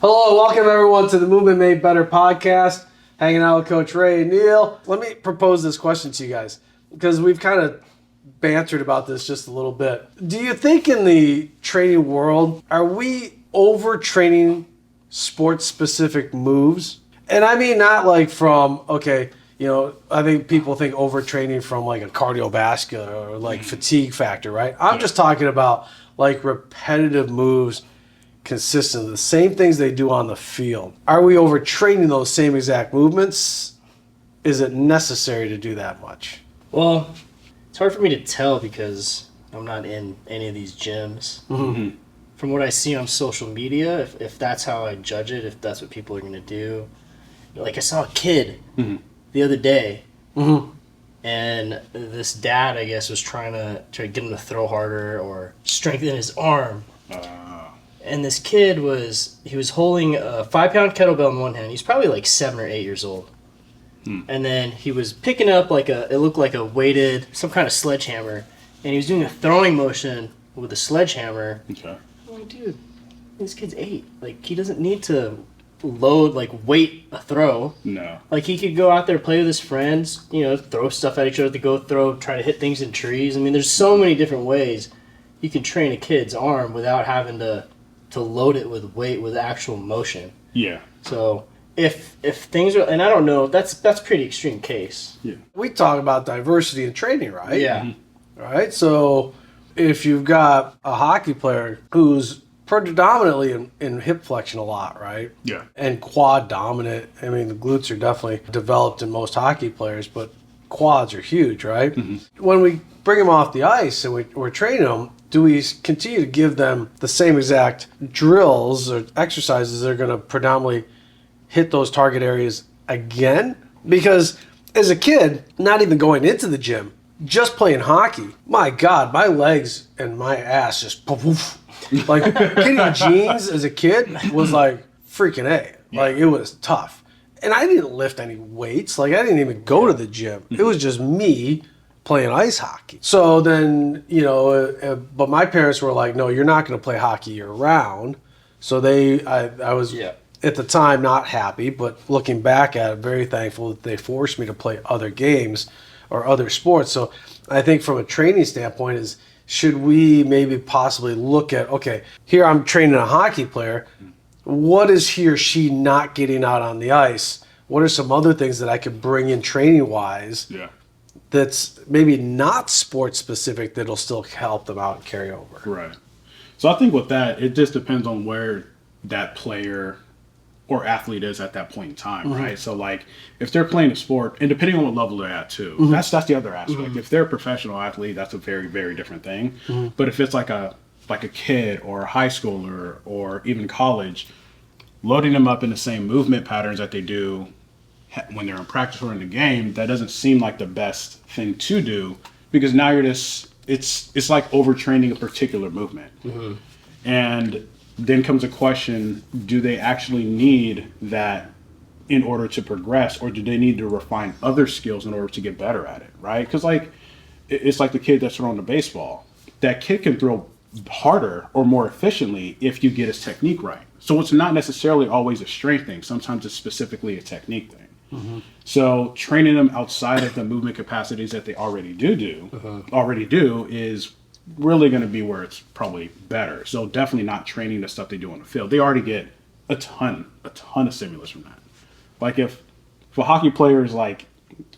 Hello, welcome everyone to the Movement Made Better podcast. Hanging out with Coach Ray and Neal. Let me propose this question to you guys because we've kind of bantered about this just a little bit. Do you think in the training world, are we overtraining sports-specific moves? And I mean not like from, I think people think overtraining from like a cardiovascular or like fatigue factor, right? I'm just talking about like repetitive moves consistently, the same things they do on the field. Are we overtraining those same exact movements? Is it necessary to do that much? Well, it's hard for me to tell because I'm not in any of these gyms. Mm-hmm. From what I see on social media, if that's how I judge it, if that's what people are going to do. Like I saw a kid the other day, and this dad, I guess, was trying to get him to throw harder or strengthen his arm. And this kid was holding a 5-pound kettlebell in one hand. He's probably like 7 or 8 years old. And then he was picking up it looked like a weighted, some kind of sledgehammer. And he was doing a throwing motion with a sledgehammer. Okay. I'm like, dude, this kid's 8. Like, he doesn't need to load, weight a throw. No. Like, he could go out there, play with his friends, throw stuff at each other, try to hit things in trees. I mean, there's so many different ways you can train a kid's arm without having to load it with weight with actual motion. Yeah. So if things are, and I don't know, that's pretty extreme case. Yeah. We talk about diversity in training, right? Yeah. Right? So if you've got a hockey player who's predominantly in hip flexion a lot, right? Yeah. And quad dominant. I mean, the glutes are definitely developed in most hockey players, but quads are huge, right? When we bring them off the ice and we're training them, do we continue to give them the same exact drills or exercises that are going to predominantly hit those target areas again? Because as a kid, not even going into the gym, just playing hockey, my God, my legs and my ass just poof. Like getting jeans as a kid was like freaking A. Like it was tough. And I didn't lift any weights. Like I didn't even go to the gym. It was just me playing ice hockey. So then, but my parents were like, no, you're not going to play hockey year round. So I was at the time not happy, but looking back at it, very thankful that they forced me to play other games or other sports. So I think from a training standpoint is, should we maybe possibly look at, okay, here I'm training a hockey player. What is he or she not getting out on the ice? What are some other things that I could bring in training-wise that's maybe not sports-specific that'll still help them out and carry over? Right. So I think with that, it just depends on where that player or athlete is at that point in time, right? So like if they're playing a sport, and depending on what level they're at too, that's the other aspect. If they're a professional athlete, that's a very, very different thing. But if it's like a kid or a high schooler or even college, loading them up in the same movement patterns that they do when they're in practice or in the game, that doesn't seem like the best thing to do, because now you're just, it's like overtraining a particular movement. And then comes a question, do they actually need that in order to progress, or do they need to refine other skills in order to get better at it, right? Because it's like the kid that's throwing the baseball. That kid can throw harder or more efficiently if you get his technique right. So it's not necessarily always a strength thing. Sometimes it's specifically a technique thing. So training them outside of the movement capacities that they already do is really going to be where it's probably better. So definitely not training the stuff they do on the field. They already get a ton of stimulus from that. Like if for hockey players, like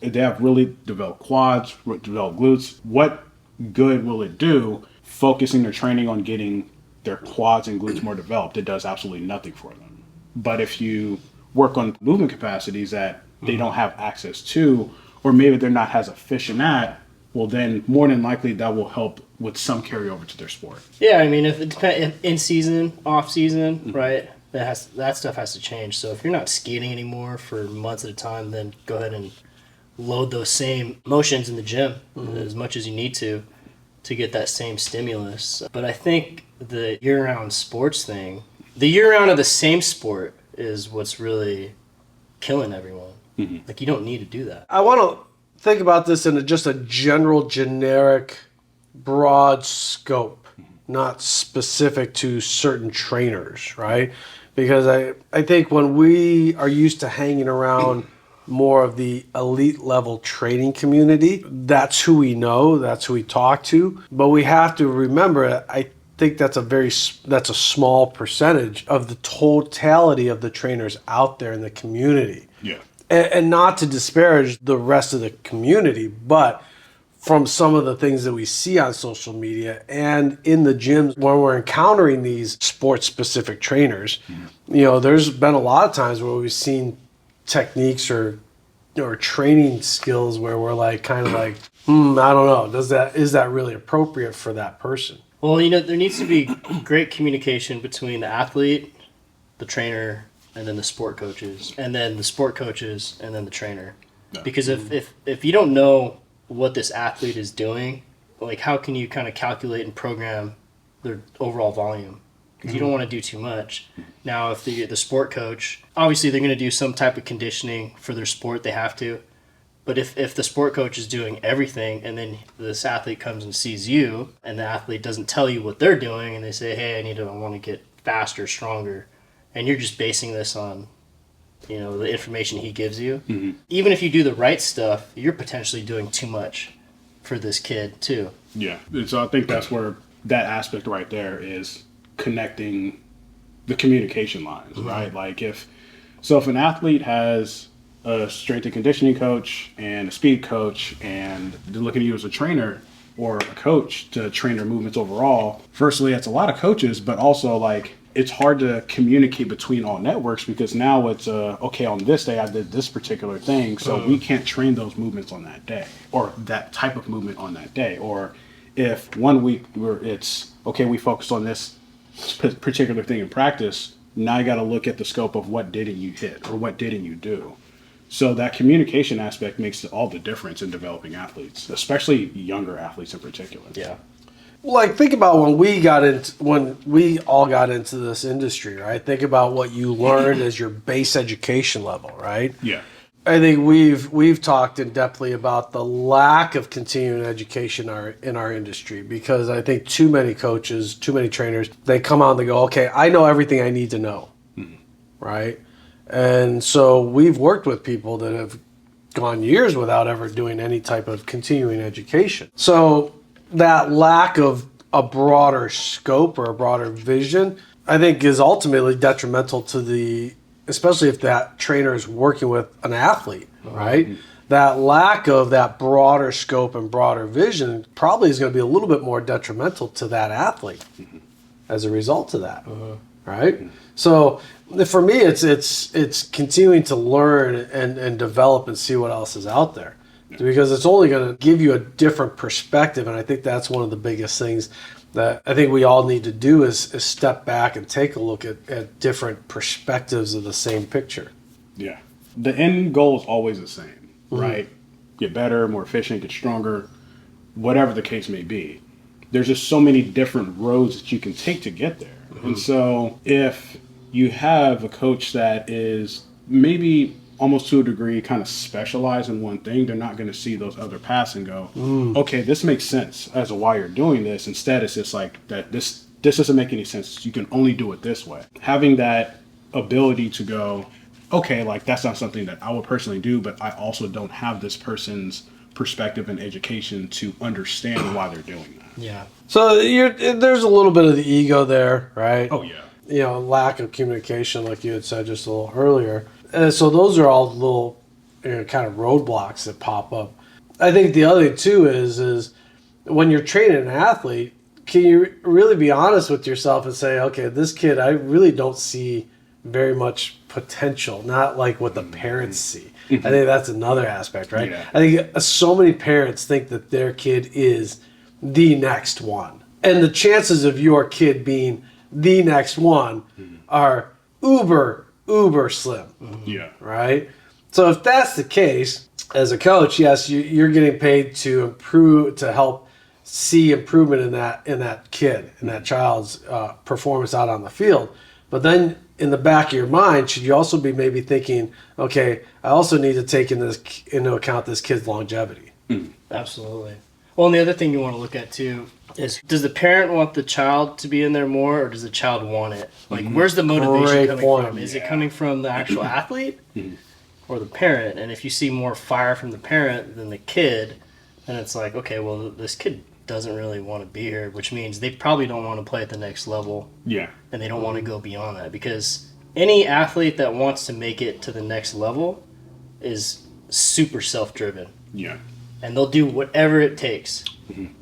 they have really developed quads, developed glutes, what good will it do focusing their training on getting their quads and glutes more developed? It does absolutely nothing for them. But if you work on movement capacities that they don't have access to, or maybe they're not as efficient at, well then more than likely that will help with some carryover to their sport. Yeah, I mean, if it depends, in season, off season, right? That stuff has to change. So if you're not skating anymore for months at a time, then go ahead and load those same motions in the gym as much as you need to get that same stimulus. But I think the year-round sports thing, the year-round of the same sport is what's really killing everyone. Like, you don't need to do that. I want to think about this in just a general, generic, broad scope, not specific to certain trainers, right? because I think when we are used to hanging around more of the elite level training community, that's who we know, that's who we talk to. But we have to remember, I think that's a small percentage of the totality of the trainers out there in the community. Yeah. And not to disparage the rest of the community, but from some of the things that we see on social media and in the gyms when we're encountering these sports specific trainers, there's been a lot of times where we've seen techniques or training skills where we're like kind of like, I don't know, is that really appropriate for that person? Well, there needs to be great communication between the athlete, the trainer, and then the sport coaches, and then the sport coaches, and then the trainer. Yeah. Because if you don't know what this athlete is doing, like how can you kind of calculate and program their overall volume? Because you don't want to do too much. Now, if the sport coach, obviously they're going to do some type of conditioning for their sport, they have to. But if the sport coach is doing everything and then this athlete comes and sees you and the athlete doesn't tell you what they're doing and they say, hey, I want to get faster, stronger, and you're just basing this on, the information he gives you, even if you do the right stuff, you're potentially doing too much for this kid too. Yeah. And so I think that's where that aspect right there is connecting the communication lines, right? Like if an athlete has a strength and conditioning coach and a speed coach, and they're looking at you as a trainer or a coach to train their movements overall, firstly, it's a lot of coaches, but also like it's hard to communicate between all networks because now it's okay, on this day I did this particular thing, so we can't train those movements on that day or that type of movement on that day. Or if 1 week it's okay, we focused on this particular thing in practice, now you got to look at the scope of what didn't you hit or what didn't you do. So that communication aspect makes all the difference in developing athletes, especially younger athletes in particular. Yeah. Like, think about when we all got into this industry, right? Think about what you learned as your base education level, right? Yeah. I think we've talked in depthly about the lack of continuing education in our industry, because I think too many coaches, too many trainers, they come out and they go, okay, I know everything I need to know, right? And so we've worked with people that have gone years without ever doing any type of continuing education. So that lack of a broader scope or a broader vision, I think, is ultimately detrimental to especially if that trainer is working with an athlete, right? That lack of that broader scope and broader vision probably is going to be a little bit more detrimental to that athlete as a result of that, right? So for me, it's continuing to learn and develop and see what else is out there, because it's only going to give you a different perspective. And I think that's one of the biggest things that I think we all need to do is step back and take a look at different perspectives of the same picture. Yeah. The end goal is always the same, right? Get better, more efficient, get stronger, whatever the case may be. There's just so many different roads that you can take to get there. And so if you have a coach that is maybe almost to a degree kind of specialized in one thing, they're not going to see those other paths and go, okay, this makes sense as to why you're doing this. Instead, it's just like that this doesn't make any sense. You can only do it this way. Having that ability to go, okay, like that's not something that I would personally do, but I also don't have this person's perspective and education to understand why they're doing that. Yeah. So there's a little bit of the ego there, right? Oh, yeah. Lack of communication, like you had said just a little earlier. And so those are all little kind of roadblocks that pop up. I think the other thing too is when you're training an athlete, can you really be honest with yourself and say, okay, this kid, I really don't see very much potential, not like what the parents see. I think that's another aspect, right? Yeah. I think so many parents think that their kid is the next one. And the chances of your kid being the next one are uber slim. Yeah. Right? So if that's the case, as a coach, yes, you're getting paid to improve, to help see improvement in that kid, in that child's performance out on the field. But then in the back of your mind, should you also be maybe thinking, okay, I also need to take into account this kid's longevity. Absolutely. Well, and the other thing you want to look at too is, does the parent want the child to be in there more, or does the child want it? Like, where's the motivation Great coming point. from? Is it coming from the actual athlete or the parent? And if you see more fire from the parent than the kid, then it's like, okay, well, this kid doesn't really want to be here, which means they probably don't want to play at the next level. Yeah. And they don't want to go beyond that, because any athlete that wants to make it to the next level is super self-driven. Yeah. And they'll do whatever it takes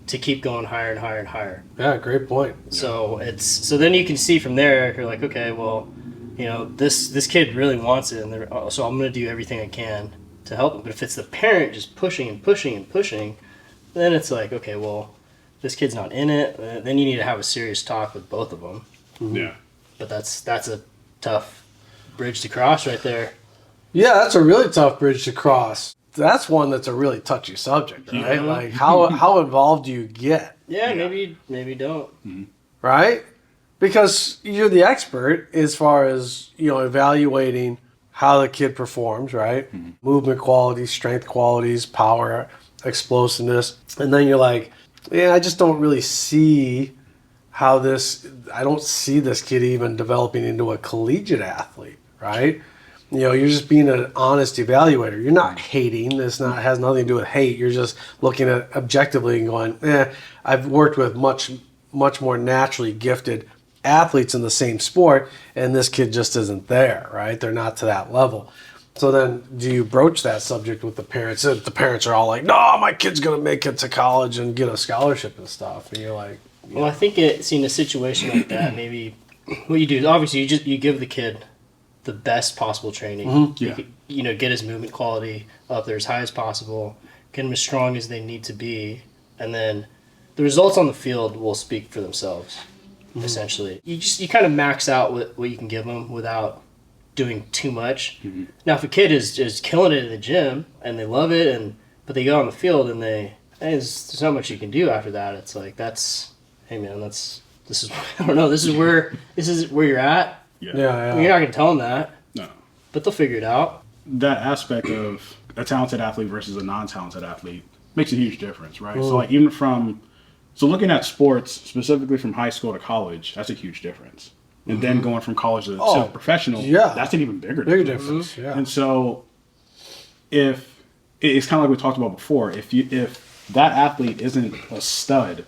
to keep going higher and higher and higher. Yeah, great point. So so then you can see from there, you're like, okay, well, this kid really wants it, and so I'm going to do everything I can to help him. But if it's the parent just pushing and pushing and pushing, then it's like, okay, well, this kid's not in it. Then you need to have a serious talk with both of them. Yeah. But that's a tough bridge to cross right there. Yeah, that's a really tough bridge to cross. That's one that's a really touchy subject, right? Mhm. Like, how involved do you get, Yeah, maybe don't. right? Because you're the expert as far as, evaluating how the kid performs, right? Movement qualities, strength qualities, power, explosiveness. And then you're like, yeah, I just don't really see I don't see this kid even developing into a collegiate athlete, right? You're just being an honest evaluator. You're not hating. Has nothing to do with hate. You're just looking at objectively and going, I've worked with much more naturally gifted athletes in the same sport, and this kid just isn't there, right? They're not to that level. So then do you broach that subject with the parents? If the parents are all like, no, my kid's going to make it to college and get a scholarship and stuff. And you're like, Well, I think in a situation like that, maybe what you do is, obviously you give the kid the best possible training. Yeah. Get his movement quality up there as high as possible, get him as strong as they need to be, and then the results on the field will speak for themselves. Essentially, you kind of max out what you can give them without doing too much. Now, if a kid is killing it in the gym and they love it, but they go on the field and there's not much you can do after that. It's like, hey man, this is I don't know. This is where you're at. yeah. You're not gonna tell them that, No. but they'll figure it out. That aspect of a talented athlete versus a non-talented athlete makes a huge difference, right? So like looking at sports specifically from high school to college, that's a huge difference. And then going from college to professional, that's an even bigger difference. Yeah. And so if it's kind of like we talked about before, if that athlete isn't a stud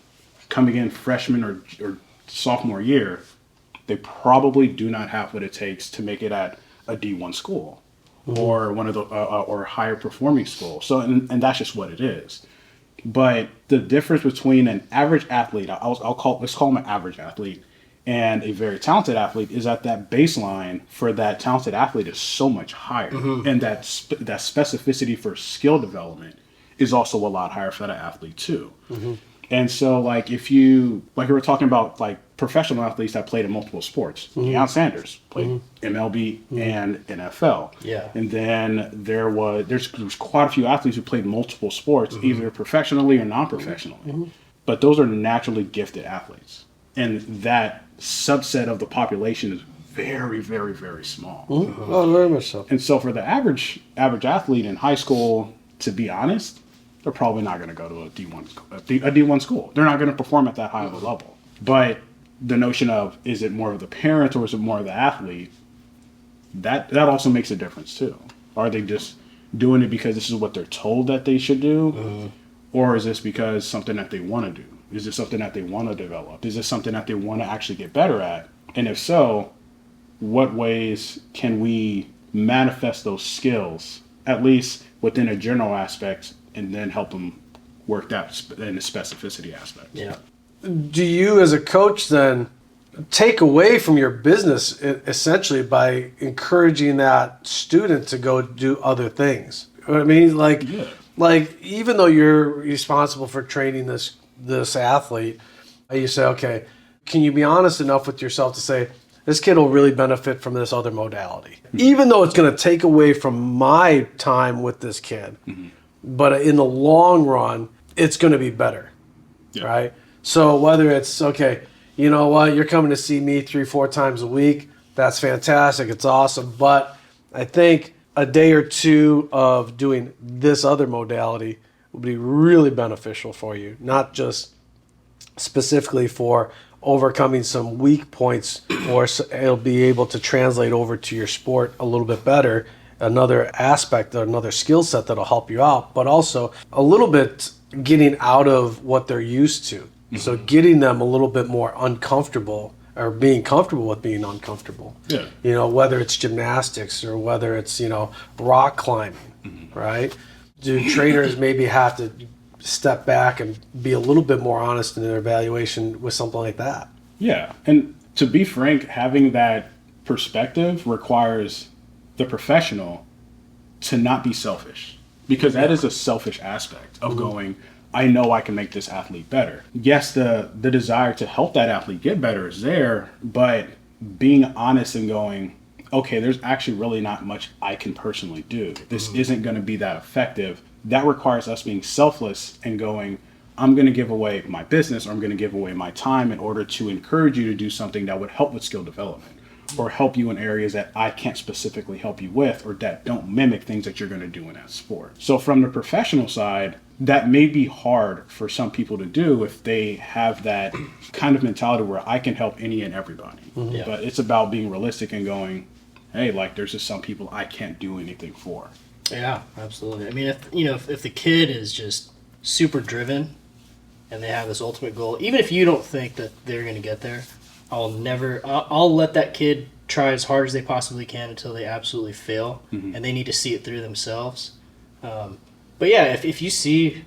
coming in freshman or sophomore year, they probably do not have what it takes to make it at a D1 school or one of the or a higher performing school. So and that's just what it is. But the difference between an average athlete, let's call him an average athlete, and a very talented athlete is that baseline for that talented athlete is so much higher, and that specificity for skill development is also a lot higher for that athlete too. And so, like we were talking about, like professional athletes that played in multiple sports. Deion Sanders played MLB and NFL. Yeah. And then there's quite a few athletes who played multiple sports, either professionally or non-professionally. But those are naturally gifted athletes, and that subset of the population is very, very, very small. Oh, very much so. And so, for the average athlete in high school, to be honest, they're probably not going to go to a D1 school. They're not going to perform at that high of a level. But the notion of, is it more of the parent or is it more of the athlete, that also makes a difference too. Are they just doing it because this is what they're told that they should do? Or is this because something that they want to do? Is it something that they want to develop? Is it something that they want to actually get better at? And if so, what ways can we manifest those skills, at least within a general aspect, and then help them work that in the specificity aspect? Yeah. Do you, as a coach, then take away from your business essentially by encouraging that student to go do other things? You know what I mean? Like even though you're responsible for training this athlete, you say, okay, can you be honest enough with yourself to say, this kid will really benefit from this other modality, even though it's going to take away from my time with this kid. But in the long run, it's going to be better, right? So whether it's, okay, you know what, you're coming to see me 3-4 times a week, that's fantastic, it's awesome. But I think a day or two of doing this other modality would be really beneficial for you, not just specifically for overcoming some weak points, or it'll be able to translate over to your sport a little bit better, another aspect or another skill set that'll help you out, but also a little bit getting out of what they're used to. So getting them a little bit more uncomfortable, or being comfortable with being uncomfortable. Yeah. You know, whether it's gymnastics or whether it's, you know, rock climbing, right? Do trainers maybe have to step back and be a little bit more honest in their evaluation with something like that? Yeah. And to be frank, having that perspective requires the professional to not be selfish, because that is a selfish aspect of going, I know I can make this athlete better. Yes, the desire to help that athlete get better is there, but being honest and going, okay, there's actually really not much I can personally do. This isn't going to be that effective. That requires us being selfless and going, I'm going to give away my business, or I'm going to give away my time in order to encourage you to do something that would help with skill development, or help you in areas that I can't specifically help you with, or that don't mimic things that you're going to do in that sport. So from the professional side, that may be hard for some people to do if they have that kind of mentality where I can help any and everybody. Yeah. But it's about being realistic and going, hey, like, there's just some people I can't do anything for. Yeah, absolutely. I mean, if the kid is just super driven and they have this ultimate goal, even if you don't think that they're going to get there, I'll let that kid try as hard as they possibly can until they absolutely fail, and they need to see it through themselves. But yeah, if you see,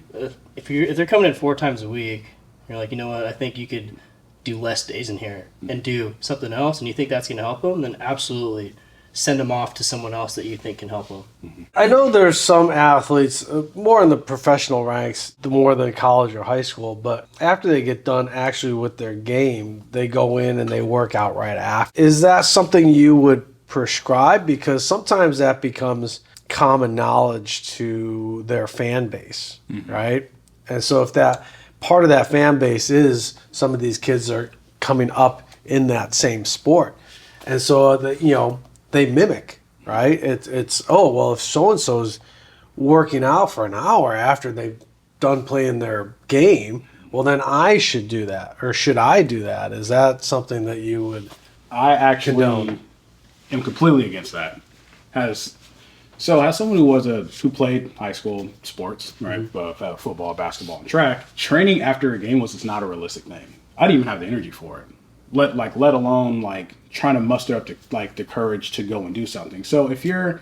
if they're coming in 4 times a week, you're like, you know what, I think you could do less days in here and do something else, and you think that's going to help them, then absolutely send them off to someone else that you think can help them. I know there's some athletes, more in the professional ranks, more than college or high school, but after they get done actually with their game, they go in and they work out right after. Is that something you would prescribe? Because sometimes that becomes common knowledge to their fan base, right? And so if that part of that fan base is some of these kids are coming up in that same sport, and so they mimic, right? It's oh, well, if so-and-so's working out for an hour after they've done playing their game, well, then I should do that, or should I do that? Is that something that you would I actually condone? am completely against that. As someone who played high school sports, right, football, basketball, and track, training after a game was just not a realistic thing. I didn't even have the energy for it. Let alone trying to muster up the courage to go and do something. So especially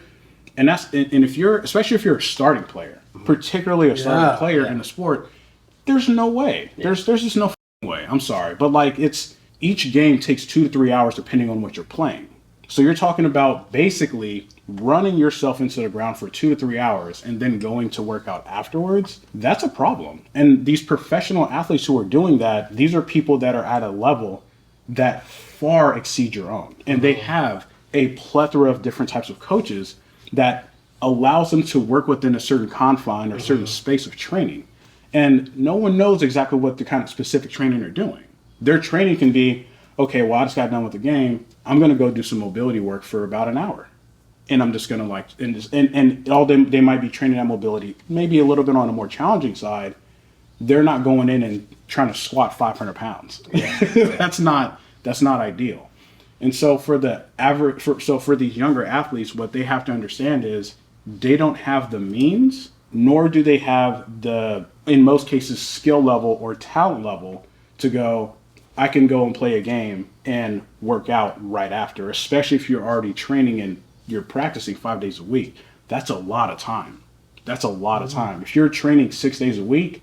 if you're a starting player, particularly a starting player in a sport, there's no way. There's just no way. I'm sorry, but each game takes 2 to 3 hours depending on what you're playing. So you're talking about basically running yourself into the ground for 2 to 3 hours and then going to work out afterwards. That's a problem. And these professional athletes who are doing that, these are people that are at a level that far exceed your own. And they have a plethora of different types of coaches that allows them to work within a certain confine or certain space of training. And no one knows exactly what the kind of specific training they're doing. Their training can be, okay, well, I just got done with the game. I'm going to go do some mobility work for about an hour. And I'm just going to they might be training that mobility, maybe a little bit on a more challenging side. They're not going in and trying to squat 500 pounds. That's not ideal. And so for these younger athletes, what they have to understand is they don't have the means, nor do they have the, in most cases, skill level or talent level to go, I can go and play a game and work out right after, especially if you're already training and you're practicing 5 days a week. That's a lot of time. If you're training 6 days a week,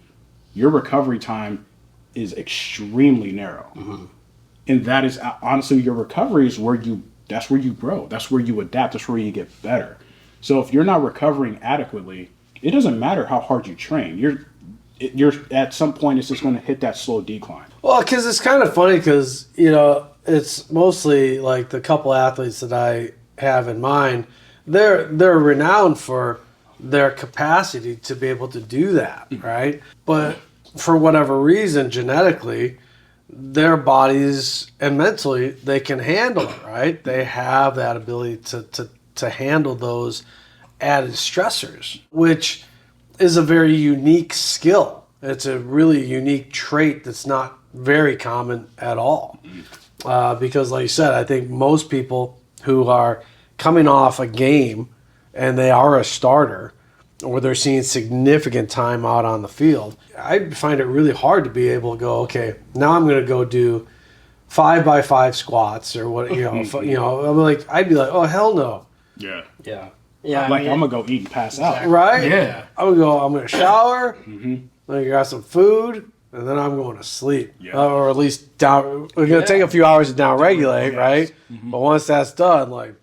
your recovery time is extremely narrow. And that is honestly, your recovery is that's where you grow. That's where you adapt. That's where you get better. So if you're not recovering adequately, it doesn't matter how hard you train. You're at some point, it's just going to hit that slow decline. Well, because it's kind of funny because, it's mostly like the couple athletes that I have in mind, they're renowned for their capacity to be able to do that, right? But for whatever reason, genetically, their bodies and mentally, they can handle it, right? They have that ability to handle those added stressors, which is a very unique skill. It's a really unique trait that's not very common at all. Because like you said, I think most people who are coming off a game and they are a starter, or they're seeing significant time out on the field, I find it really hard to be able to go, okay, now I'm going to go do 5x5 squats or what, I'm like, I'd be like, oh, hell no. Yeah. Yeah. Yeah. Like, I'm going to go eat and pass out. Right? Yeah. I'm going to shower, I'm going to grab some food, and then I'm going to sleep. Yeah. Or at least down, we're going to take a few hours to down regulate, right? But once that's done, like,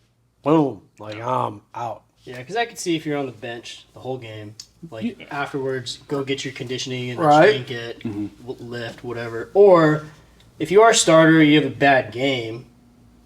boom, like I'm out. Yeah, because I could see if you're on the bench the whole game, like afterwards, go get your conditioning and Right. drink it, lift, whatever. Or if you are a starter, you have a bad game,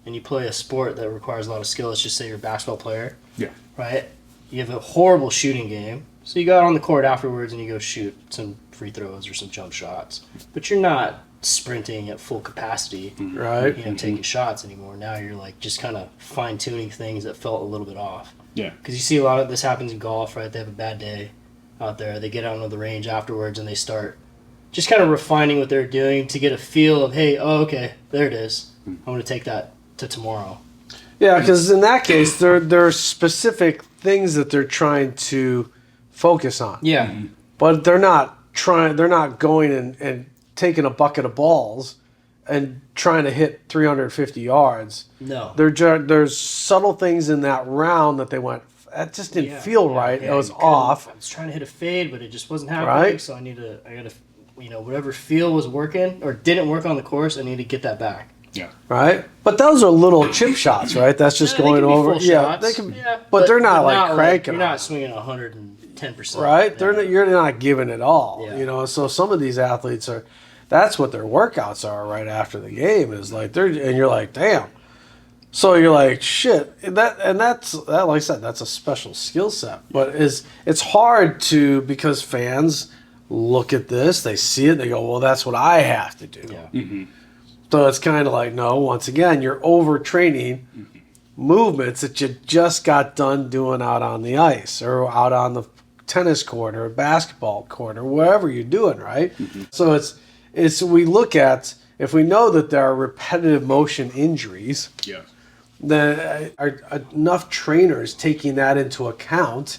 and you play a sport that requires a lot of skill. Let's just say you're a basketball player. Yeah. Right? You have a horrible shooting game, so you go out on the court afterwards and you go shoot some free throws or some jump shots. But you're not sprinting at full capacity, Right? taking shots anymore. Now you're like just kind of fine tuning things that felt a little bit off. Yeah. Because you see a lot of this happens in golf, right? They have a bad day out there. They get out onto the range afterwards and they start just kind of refining what they're doing to get a feel of, hey, oh, okay, there it is. I'm going to take that to tomorrow. Yeah, because in that case, there are specific things that they're trying to focus on. Yeah. But they're not going and taking a bucket of balls and trying to hit 350 yards. No. There's subtle things in that round that they went, that just didn't feel right. Yeah, it was you couldn't- off. I was trying to hit a fade, but it just wasn't happening. Right. So I got to, whatever feel was working or didn't work on the course, I need to get that back. Yeah. Right? But those are little chip shots, right? That's just They going can be over. full Yeah, shots. they can, Yeah, but they're not like cranking. You're on not it. swinging 110%. Right? Yeah. You're not giving it all. Yeah. So some of these athletes are, that's what their workouts are right after the game is like and you're like, damn. So you're like, shit. That's like I said, that's a special skill set. But it's hard because fans look at this, they see it, they go, well, that's what I have to do. Yeah. So it's kind of like, no, once again, you're overtraining movements that you just got done doing out on the ice or out on the tennis court or basketball court or wherever you're doing, right? So we look at, if we know that there are repetitive motion injuries, Yeah. then are enough trainers taking that into account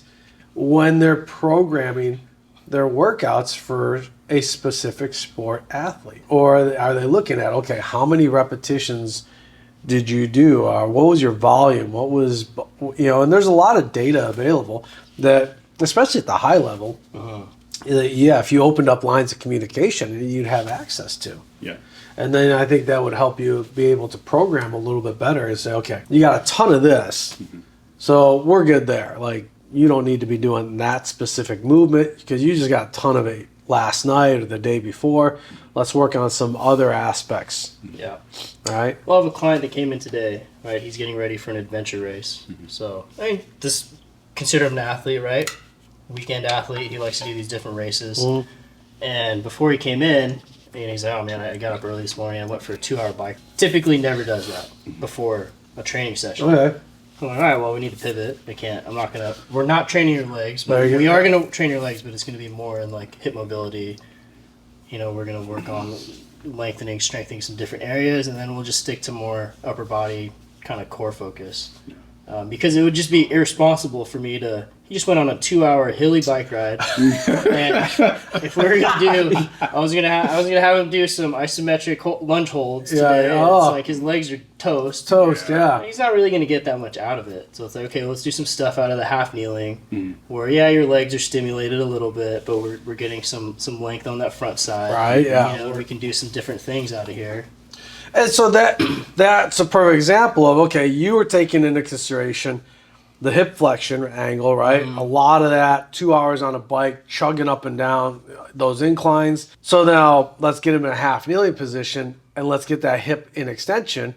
when they're programming their workouts for a specific sport athlete? Or are they looking at, okay, how many repetitions did you do? What was your volume? What was, and there's a lot of data available that, especially at the high level, if you opened up lines of communication, you'd have access to. Yeah. And then I think that would help you be able to program a little bit better and say, okay, you got a ton of this, so we're good there. Like, you don't need to be doing that specific movement because you just got a ton of it last night or the day before. Let's work on some other aspects, Yeah. right? Well, I have a client that came in today, right? He's getting ready for an adventure race. So, consider him an athlete, right? Weekend athlete. He likes to do these different races. And before he came in, he's like, oh man, I got up early this morning. I went for a 2-hour bike. Typically never does that before a training session. Okay. I'm like, all right, well, we need to pivot. We're not training your legs, but There you we go. are going to train your legs, but it's going to be more in like hip mobility. We're going to work on lengthening, strengthening some different areas, and then we'll just stick to more upper body kind of core focus. Because it would just be irresponsible for me to. He just went on a 2-hour hilly bike ride, and if we were gonna do, I was gonna have him do some isometric lunge holds today. Yeah, oh. It's like his legs are toast. Yeah. He's not really gonna get that much out of it. So it's like, okay, let's do some stuff out of the half kneeling, where your legs are stimulated a little bit, but we're getting some length on that front side. Right, yeah. We can do some different things out of here. And so that's a perfect example of, okay, you were taking into consideration the hip flexion angle, right? A lot of that, 2 hours on a bike, chugging up and down those inclines. So now let's get him in a half kneeling position and let's get that hip in extension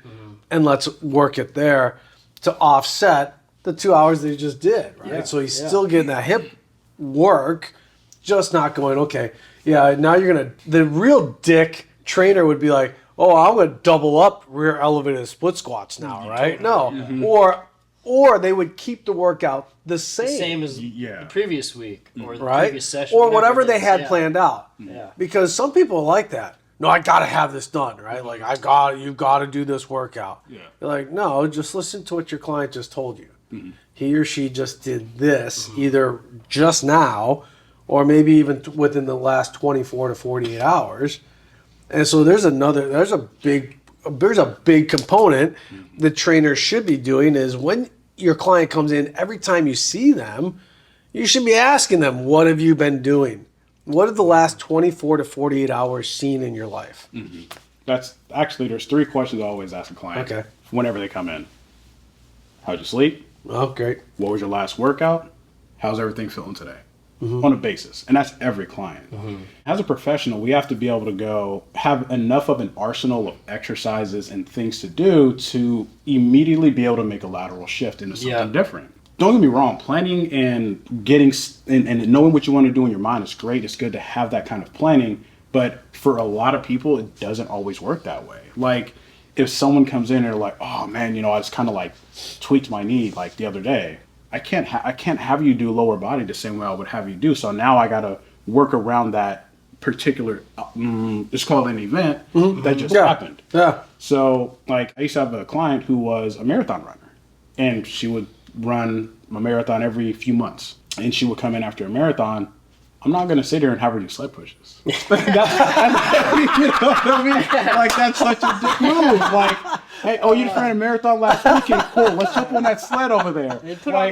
and let's work it there to offset the 2 hours that he just did, right? Yeah, So he's still getting that hip work, just not going, okay, now the real dick trainer would be like, oh, I'm going to double up rear elevated split squats now, right? No. Or or they would keep the workout the same. Same as Yeah. the previous week or the right? previous session. Or whatever it they is. had Yeah. planned out. Yeah. Because some people are like that. No, I got to have this done, right? Like, you've got to do this workout. Yeah. You're like, no, just listen to what your client just told you. He or she just did this either just now or maybe even within the last 24 to 48 hours. And so there's a big component the trainers should be doing is when your client comes in, every time you see them, you should be asking them, what have you been doing? What have the last 24 to 48 hours seen in your life? That's actually, there's 3 questions I always ask a client. Okay. Whenever they come in. How'd you sleep? Oh, great. What was your last workout? How's everything feeling today? On a basis. And that's every client. As a professional, we have to be able to have enough of an arsenal of exercises and things to do to immediately be able to make a lateral shift into something different. Don't get me wrong, planning and getting and knowing what you want to do in your mind is great. It's good to have that kind of planning. But for a lot of people, it doesn't always work that way. Like, if someone comes in and they're like, oh man, I just kind of like tweaked my knee like the other day. I can't have you do lower body the same way I would have you do. So now I got to work around that particular, let's call it an event that just happened. Yeah. So like I used to have a client who was a marathon runner, and she would run a marathon every few months, and she would come in after a marathon. I'm not going to sit here and have her do sled pushes. You know what I mean? Like, that's such a dick move. Like, hey, you just ran a marathon last weekend. Cool. Let's jump on that sled over there. They put on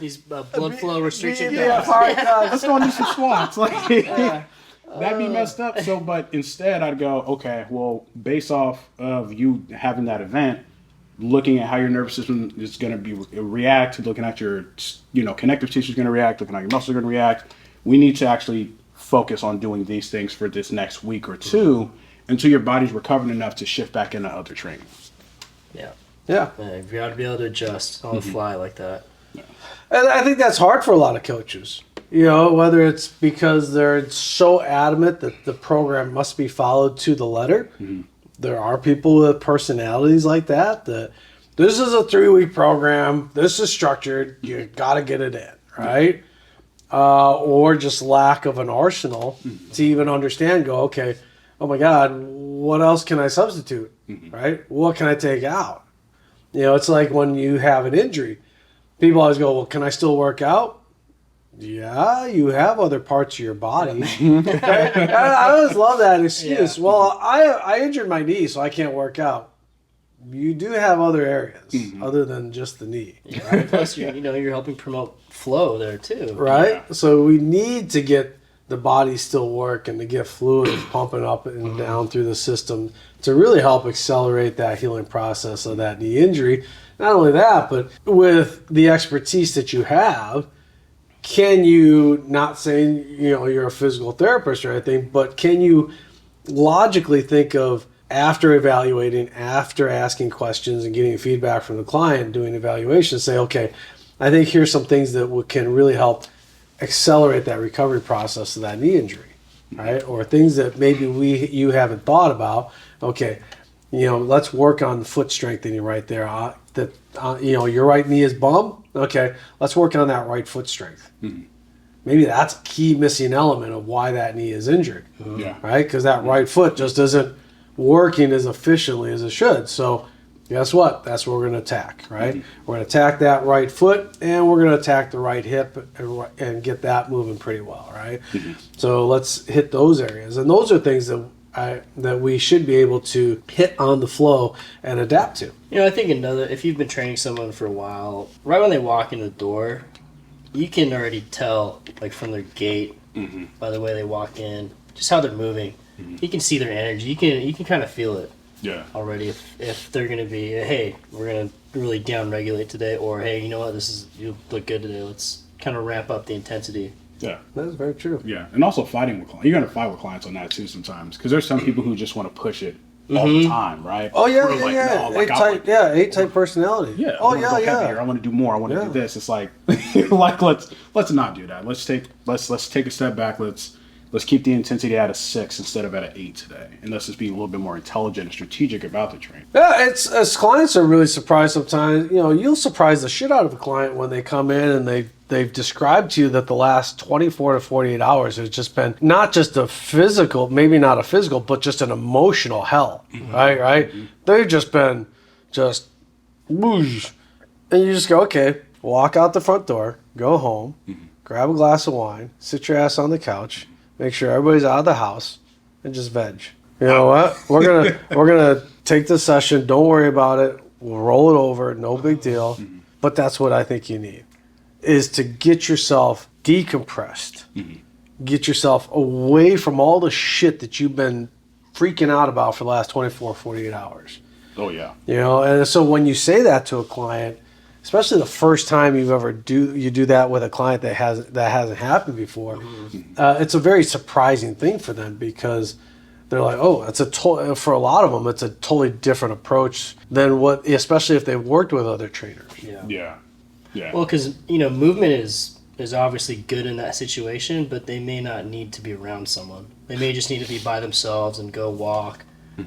these blood flow restriction Yeah, guns. Let's go and do some squats. Like, that'd be messed up. So, but instead I'd go, okay, well, based off of you having that event, looking at how your nervous system is going to be react, looking at your, connective tissue is going to react, looking at your muscles are going to react. We need to actually focus on doing these things for this next week or two until your body's recovered enough to shift back into other training. Yeah. You got to be able to adjust on the fly like that. And I think that's hard for a lot of coaches. Whether it's because they're so adamant that the program must be followed to the letter. There are people with personalities like that this is a 3-week program. This is structured. You got to get it in, right? Or just lack of an arsenal to even understand, okay, oh my God, what else can I substitute, right? What can I take out? It's like when you have an injury, people always go, well, can I still work out? Yeah, you have other parts of your body. Right? I always love that excuse. Yeah. Well, I injured my knee, so I can't work out. You do have other areas other than just the knee. Right? Plus, you're helping promote flow there too. Right? Yeah. So we need to get the body still working to get fluid pumping up and down through the system to really help accelerate that healing process of that knee injury. Not only that, but with the expertise that you have, can you, not saying you're a physical therapist or anything, but can you logically think of, after evaluating, after asking questions and getting feedback from the client, doing evaluations, say, okay, I think here's some things that can really help accelerate that recovery process of that knee injury, right? Or things that maybe you haven't thought about. Okay, let's work on foot strengthening right there. Your right knee is bum. Okay, let's work on that right foot strength. Maybe that's a key missing element of why that knee is injured, right? Because that right foot just isn't working as efficiently as it should. So guess what? That's what we're going to attack, right? We're going to attack that right foot, and we're going to attack the right hip and get that moving pretty well, right? So let's hit those areas. And those are things that we should be able to hit on the flow and adapt to. I think if you've been training someone for a while, right when they walk in the door, you can already tell, like from their gait, by the way they walk in, just how they're moving. You can see their energy. You can kind of feel it. Yeah. Already, if they're gonna be, hey, we're gonna really down regulate today, or hey, you know what, you look good today. Let's kind of ramp up the intensity. Yeah, that is very true. Yeah, and also fighting with clients. You're gonna fight with clients on that too sometimes, because there's some people who just want to push it all the time, right? Oh yeah, no, A-type personality. Yeah. Oh yeah. Heavier. I want to do more. I want to do this. It's like, let's not do that. Let's take a step back. Let's let's keep the intensity at a 6 instead of at an 8 today. And let's just be a little bit more intelligent and strategic about the training. Yeah, it's as clients are really surprised sometimes. You'll surprise the shit out of a client when they come in and they've described to you that the last 24 to 48 hours has just been not just a physical, maybe not a physical, but just an emotional hell, right? They've just been just whoosh. And you just go, okay, walk out the front door, go home, grab a glass of wine, sit your ass on the couch, make sure everybody's out of the house, and just veg. You know what? We're gonna take the session. Don't worry about it. We'll roll it over. No big deal. But that's what I think you need, is to get yourself decompressed. Get yourself away from all the shit that you've been freaking out about for the last 24, 48 hours. Oh, yeah. And so when you say that to a client, especially the first time you do that with a client that hasn't happened before, it's a very surprising thing for them, because they're like, oh, for a lot of them, it's a totally different approach than what, especially if they've worked with other trainers. Yeah. Well, because movement is obviously good in that situation, but they may not need to be around someone. They may just need to be by themselves and go walk,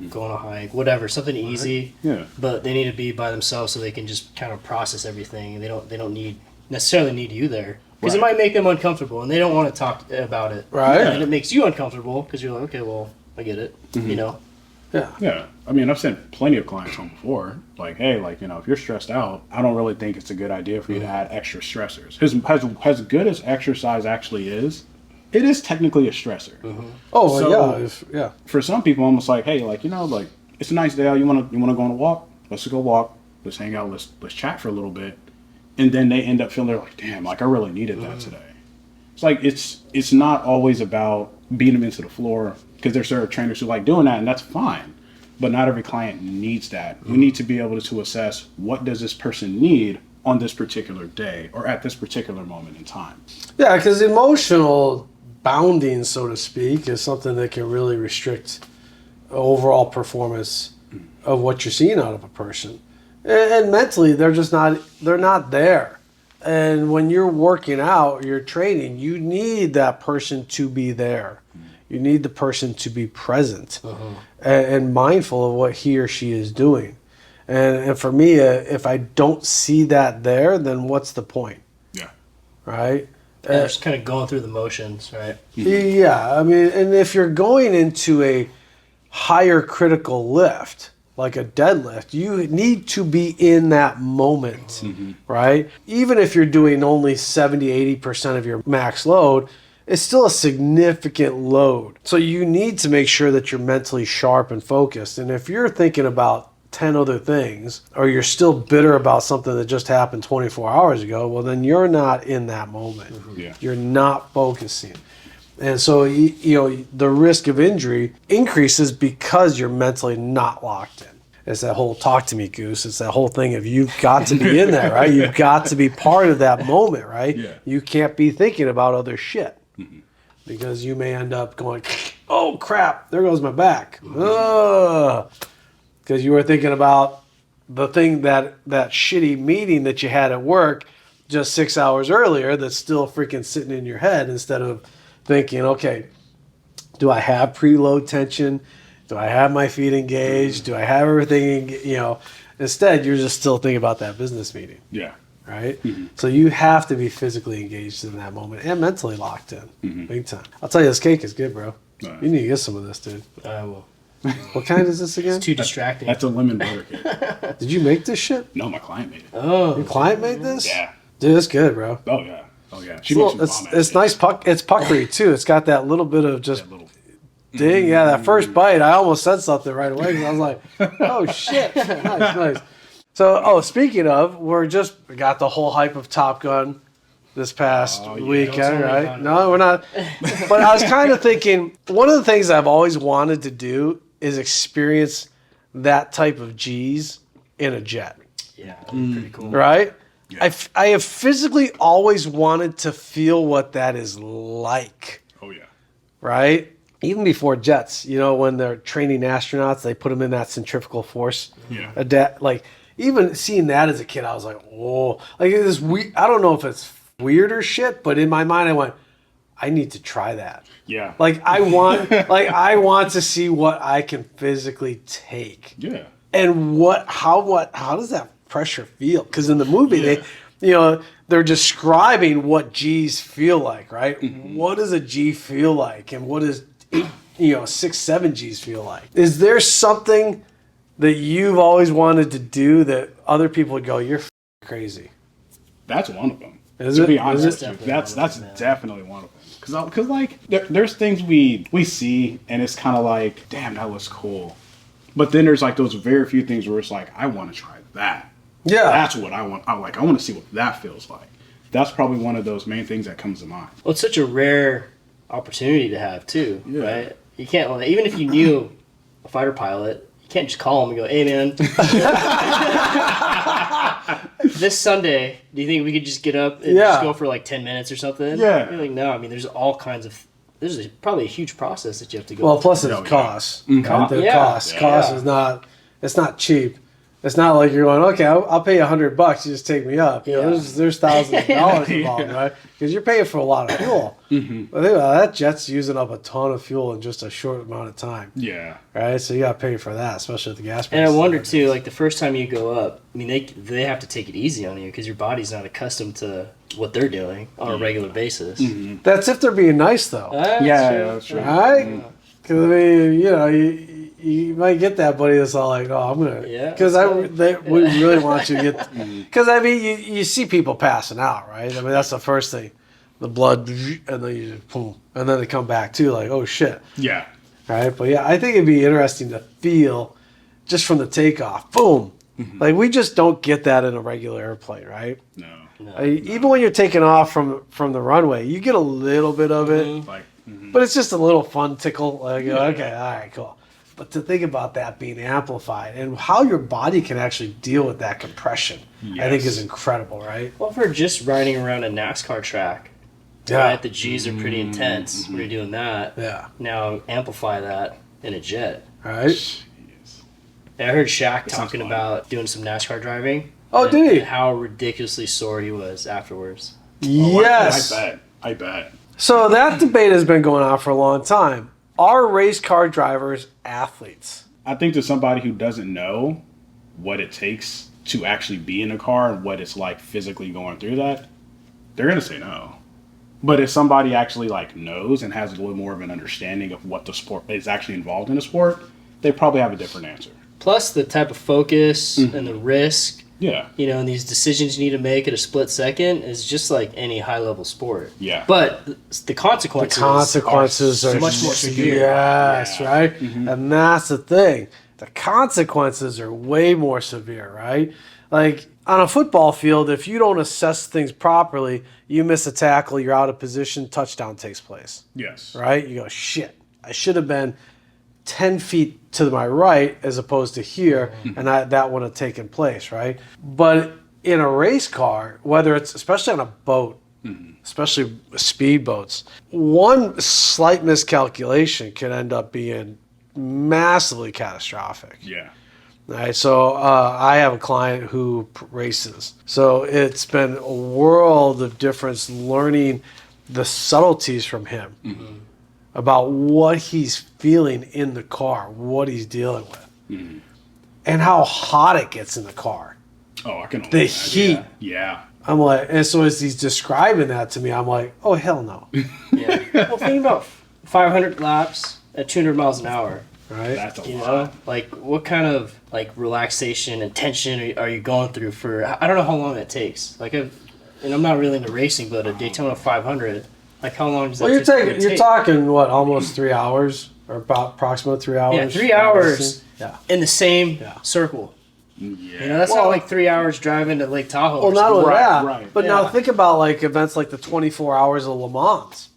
go on a hike, whatever, something easy. Yeah. But they need to be by themselves so they can just kind of process everything. And they don't necessarily need you there, because it might make them uncomfortable and they don't want to talk about it. Right. And it makes you uncomfortable because you're like, okay, well, I get it. Yeah. I mean, I've sent plenty of clients home before. Like, hey, if you're stressed out, I don't really think it's a good idea for you to add extra stressors. As good as exercise actually is, it is technically a stressor. Oh, So, yeah. For some people, almost like, hey, it's a nice day out. You wanna go on a walk? Let's go walk. Let's hang out. Let's chat for a little bit. And then they end up feeling like, damn, I really needed that today. It's like it's not always about beating them into the floor, because there's certain trainers who like doing that, and that's fine. But not every client needs that. We need to be able to assess, what does this person need on this particular day or at this particular moment in time. Yeah, because emotional bounding, so to speak, is something that can really restrict overall performance of what you're seeing out of a person. And mentally, they're not there. And when you're working out, you're training, you need that person to be there. You need the person to be present and mindful of what he or she is doing. And for me, if I don't see that there, then what's the point? Yeah. Right? Yeah, just kind of going through the motions, right? Yeah, I mean, and if you're going into a higher critical lift, like a deadlift, you need to be in that moment, right? Even if you're doing only 70, 80% of your max load, it's still a significant load. So you need to make sure that you're mentally sharp and focused. And if you're thinking about 10 other things, or you're still bitter about something that just happened 24 hours ago, well, then you're not in that moment. Yeah. You're not focusing. And so, the risk of injury increases because you're mentally not locked in. It's that whole talk to me, Goose. It's that whole thing of you've got to be in there, right? You've got to be part of that moment, right? Yeah. You can't be thinking about other shit, because you may end up going, oh, crap, there goes my back. Because you were thinking about the thing, that shitty meeting that you had at work just 6 hours earlier that's still freaking sitting in your head, instead of thinking, okay, do I have preload tension? Do I have my feet engaged? Do I have everything, Instead, you're just still thinking about that business meeting. Yeah. Right? So you have to be physically engaged in that moment and mentally locked in. Big time. I'll tell you, this cake is good, bro. You need to get some of this, dude. I will. What kind is this again? It's too distracting. That's a lemon butter cake. Did you make this shit? No, my client made it. Your client made this? Yeah. Dude, it's good, bro. Oh, yeah. She makes some bomb It's nice. It's puckery, too. It's got that little bit of just... little. Ding, yeah, that first bite, I almost said something right away, because I was like, oh, shit. Nice. So, speaking of, we got the whole hype of Top Gun this past weekend, right? No, we're not. But I was kind of thinking, one of the things I've always wanted to do is experience that type of G's in a jet. Yeah, pretty cool. Right? Yeah. I have physically always wanted to feel what that is like. Oh, yeah. Right? Even before jets, when they're training astronauts, they put them in that centrifugal force. Yeah. Even seeing that as a kid, I was like, whoa. Like, it is weird. I don't know if it's weird or shit, but in my mind, I went, I need to try that. Yeah. Like I want to see what I can physically take. Yeah. And how does that pressure feel? Because in the movie, they're describing what G's feel like, right? Mm-hmm. What does a G feel like, and what does 6, 7 G's feel like? Is there something that you've always wanted to do that other people would go, "You're crazy"? That's one of them. Is to it? be honest, That's definitely one of them. Because like there's things we see, and it's kind of like, damn, that looks cool. But then there's like those very few things where it's like, I want to try that. Yeah, that's what I want. I want to see what that feels like. That's probably one of those main things that comes to mind. Well, it's such a rare opportunity to have too, right? You can't, even if you knew a fighter pilot, you can't just call him and go, "Hey, man, this Sunday, do you think we could just get up and just go for like 10 minutes or something?" Yeah. You're like, no. I mean, there's all kinds of. There's probably a huge process that you have to go. Well, through. plus it's costs. Mm-hmm. The cost is not. It's not cheap. It's not like you're going, okay, I'll pay $100. You just take me up. There's thousands of dollars involved, right? Because you're paying for a lot of fuel. Mm-hmm. But think about it, that jet's using up a ton of fuel in just a short amount of time. Yeah. Right. So you got to pay for that, especially at the gas And prices. I wonder too, like the first time you go up, I mean, they have to take it easy on you because your body's not accustomed to what they're doing on a regular basis. Mm-hmm. That's if they're being nice, though. That's true. Right? Because I mean, you might get that buddy that's all like, "Oh, I'm gonna," because we really want you to get. Because I mean, you see people passing out, right? I mean, that's the first thing, the blood, and then you boom, and then they come back too, like, "Oh shit." Yeah. Right, but yeah, I think it'd be interesting to feel just from the takeoff, boom. Mm-hmm. Like we just don't get that in a regular airplane, right? No. Even when you're taking off from the runway, you get a little bit of it, but it's just a little fun tickle. Like, okay, all right, cool. But to think about that being amplified and how your body can actually deal with that compression, I think is incredible, right? Well, for just riding around a NASCAR track, right, the G's are pretty intense when you're doing that. Yeah. Now amplify that in a jet. Right? And I heard Shaq talking about doing some NASCAR driving. Oh, did he? And how ridiculously sore he was afterwards. Yes. I bet. So that debate has been going on for a long time. Are race car drivers athletes? I think to somebody who doesn't know what it takes to actually be in a car and what it's like physically going through that, they're going to say no. But if somebody actually like knows and has a little more of an understanding of what the sport is actually involved in the sport, they probably have a different answer. Plus the type of focus and the risk. Yeah. And these decisions you need to make at a split second is just like any high-level sport. Yeah. But the consequences are much more severe. Yes, right? Mm-hmm. And that's the thing. The consequences are way more severe, right? Like on a football field, if you don't assess things properly, you miss a tackle, you're out of position, touchdown takes place. Yes. Right? You go, shit, I should have been 10 feet to my right as opposed to here, and that would have taken place, right? But in a race car, whether it's, especially on a boat, especially speedboats, one slight miscalculation can end up being massively catastrophic. Yeah. Right, so I have a client who races. So it's been a world of difference learning the subtleties from him. Mm-hmm. About what he's feeling in the car, what he's dealing with, and how hot it gets in the car. Oh, I can. The heat. Yeah. I'm like, and so as he's describing that to me, I'm like, oh hell no. Yeah. Well, think about 500 laps at 200 miles an hour. Right. That's a lot. Like what kind of like relaxation and tension are you going through for? I don't know how long it takes. Like, and I'm not really into racing, but a Daytona 500. Like how long does that? Well, you're talking what, almost 3 hours, or about approximately 3 hours. Yeah, 3 hours. Yeah. In the same circle. Yeah. That's not like 3 hours driving to Lake Tahoe. Well, not only that, right. but now think about like events like the 24 Hours of Le Mans,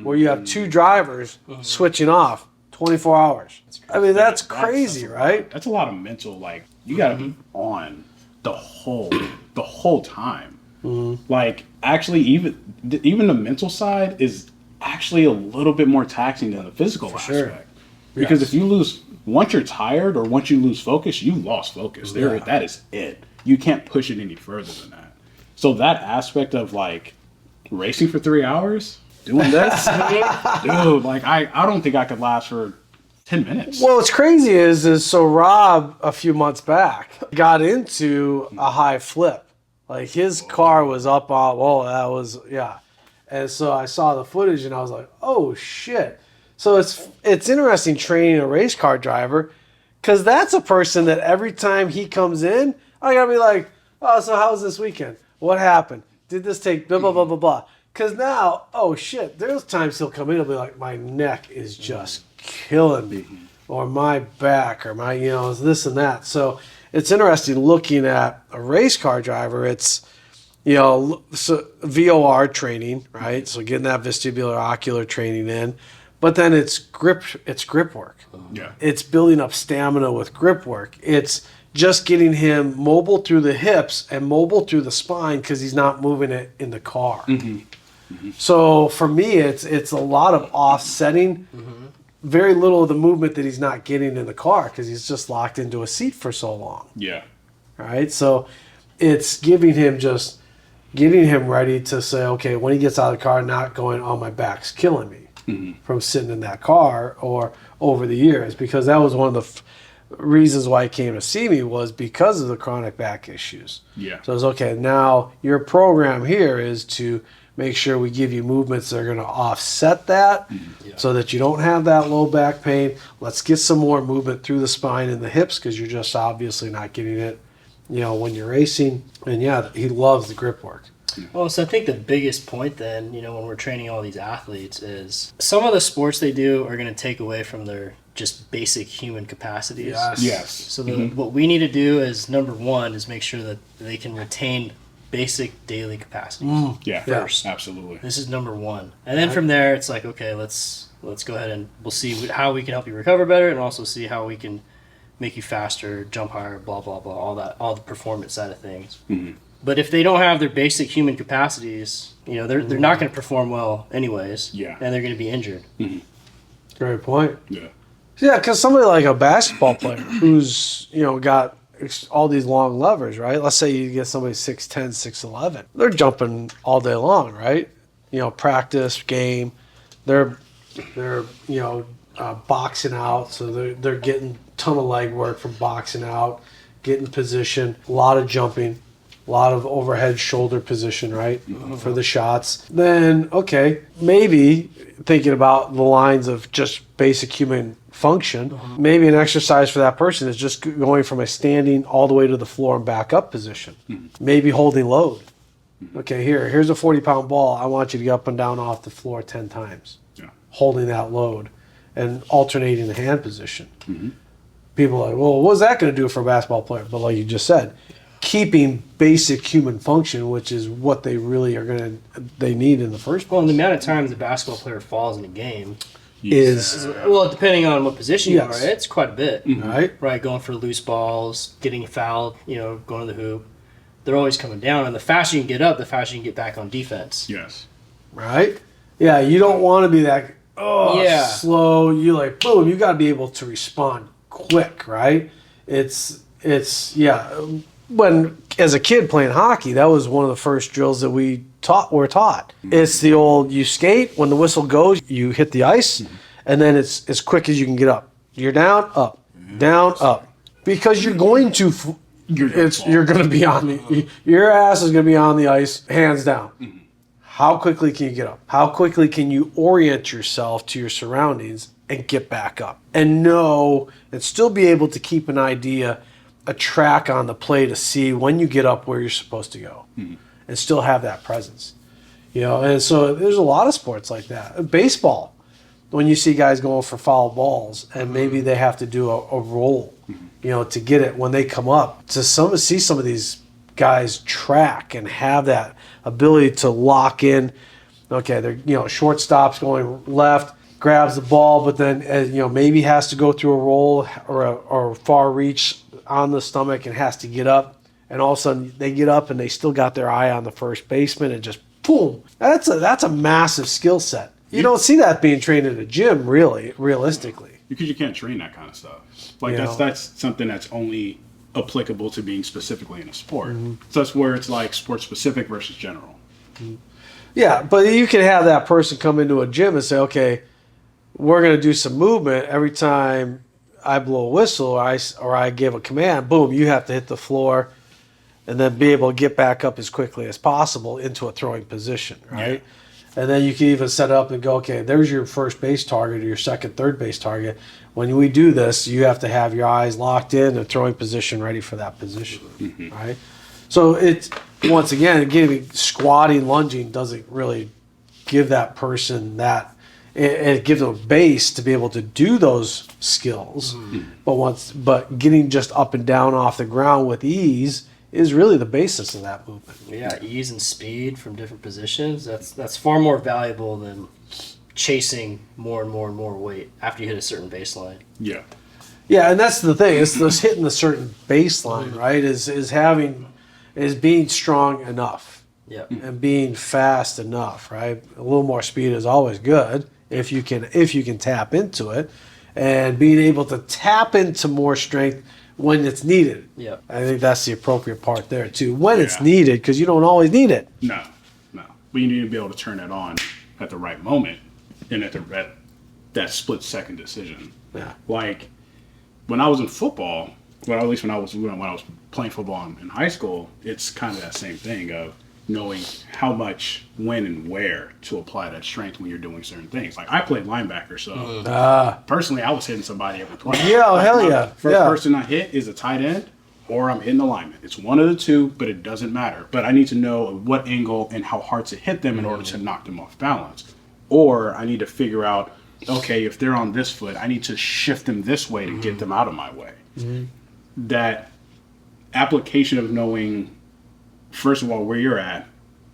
where you have two drivers switching off 24 hours. I mean, that's crazy, right? That's a lot of mental. Like you got to be on the whole time. Like actually, even the mental side is actually a little bit more taxing than the physical aspect. Sure. Because if you lose, once you're tired or once you lose focus, you lost focus. That is it. You can't push it any further than that. So that aspect of like racing for 3 hours, doing this, dude. Like I don't think I could last for 10 minutes. Well, what's crazy is so Rob a few months back got into a high flip. Like his car was up on. Well, that was yeah. And so I saw the footage and I was like, oh shit. So it's interesting training a race car driver, because that's a person that every time he comes in, I gotta be like, oh, so how was this weekend? What happened? Did this take blah blah blah blah blah? Because now, oh shit, there's times he'll come in and be like, my neck is just killing me, or my back, or my this and that. So it's interesting looking at a race car driver. It's so VOR training, right? So getting that vestibular ocular training in, but then it's grip work. Yeah. It's building up stamina with grip work. It's just getting him mobile through the hips and mobile through the spine because he's not moving it in the car. So for me, it's a lot of offsetting, very little of the movement that he's not getting in the car because he's just locked into a seat for so long. Yeah. Right? So it's getting him ready to say, okay, when he gets out of the car, not going, oh, my back's killing me from sitting in that car, or over the years, because that was one of the reasons why he came to see me, was because of the chronic back issues. Yeah. So it's okay, now your program here is to make sure we give you movements that are going to offset that so that you don't have that low back pain. Let's get some more movement through the spine and the hips because you're just obviously not getting it when you're racing. And yeah, he loves the grip work. Well, so I think the biggest point then, when we're training all these athletes, is some of the sports they do are going to take away from their just basic human capacities. Yes. So what we need to do is, number one, is make sure that they can retain basic daily capacities. Yeah. First. Absolutely. This is number one. And then from there, it's like, okay, let's go ahead and we'll see how we can help you recover better, and also see how we can make you faster, jump higher, blah, blah, blah, all the performance side of things. But if they don't have their basic human capacities, they're not going to perform well anyways. Yeah. And they're going to be injured. Great point. Yeah. Yeah, because somebody like a basketball player who's, got all these long levers, right? Let's say you get somebody 6'10", 6'11". They're jumping all day long, right? Practice, game. They're boxing out, so they're getting a ton of leg work from boxing out, getting position, a lot of jumping, a lot of overhead shoulder position, right, for the shots. Then, okay, maybe thinking about the lines of just basic human function, maybe an exercise for that person is just going from a standing all the way to the floor and back up position. Maybe holding load. Okay, here's a 40-pound ball. I want you to get up and down off the floor 10 times. Yeah. Holding that load and alternating the hand position. People are like, well, what's that going to do for a basketball player? But like you just said, keeping basic human function, which is what they really they need in the first place. Well, and the amount of times a basketball player falls in a game is well, depending on what position you are, it's quite a bit. Right, going for loose balls, getting fouled, going to the hoop. They're always coming down, and the faster you can get up, the faster you can get back on defense. Yes. Right? Yeah, you don't want to be that slow. You boom, you got to be able to respond quick, right? It's when as a kid playing hockey, that was one of the first drills that we were taught. It's the old, you skate, when the whistle goes, you hit the ice, and then it's as quick as you can get up. You're down, up, down, up. Because you're going to you're going to be on your ass is going to be on the ice, hands down. How quickly can you get up? How quickly can you orient yourself to your surroundings and get back up? And know and still be able to keep an idea, a track on the play to see when you get up where you're supposed to go and still have that presence. And so there's a lot of sports like that. Baseball, when you see guys going for foul balls and maybe they have to do a roll, to get it when they come up, to see some of these guys track and have that ability to lock in. Okay, they're shortstop's going left, grabs the ball, but then maybe has to go through a roll or a far reach on the stomach and has to get up, and all of a sudden they get up and they still got their eye on the first baseman and just boom. That's a massive skill set. You don't see that being trained in a gym, realistically. Because you can't train that kind of stuff. That's something that's only applicable to being specifically in a sport. So that's where it's like sport specific versus general. Yeah, but you can have that person come into a gym and say, okay, we're going to do some movement every time I blow a whistle or I give a command. Boom, you have to hit the floor and then be able to get back up as quickly as possible into a throwing position, right? Yeah. And then you can even set up and go, okay, there's your first base target or your second, third base target. When we do this, you have to have your eyes locked in and throwing position ready for that position, right? So it's, once again, squatting, lunging doesn't really give that person that, it gives them a base to be able to do those skills. But getting just up and down off the ground with ease is really the basis of that movement. Yeah, ease and speed from different positions. That's far more valuable than chasing more and more and more weight after you hit a certain baseline. Yeah. Yeah, and that's the thing. It's just hitting a certain baseline, right? Is being strong enough. Yeah. And being fast enough, right? A little more speed is always good if you can tap into it, and being able to tap into more strength when it's needed. Yeah. I think that's the appropriate part there too. When it's needed, because you don't always need it. No. But you need to be able to turn it on at the right moment and at that split second decision. Yeah. Like when I was in football, well, at least when I was playing football in high school, it's kind of that same thing of knowing how much, when, and where to apply that strength when you're doing certain things. Like I played linebacker, so personally, I was hitting somebody every play. Yeah, like, hell yeah. First person I hit is a tight end, or I'm hitting the lineman. It's one of the two, but it doesn't matter. But I need to know what angle and how hard to hit them in order to knock them off balance. Or I need to figure out, okay, if they're on this foot, I need to shift them this way to get them out of my way. That application of knowing, first of all, where you're at,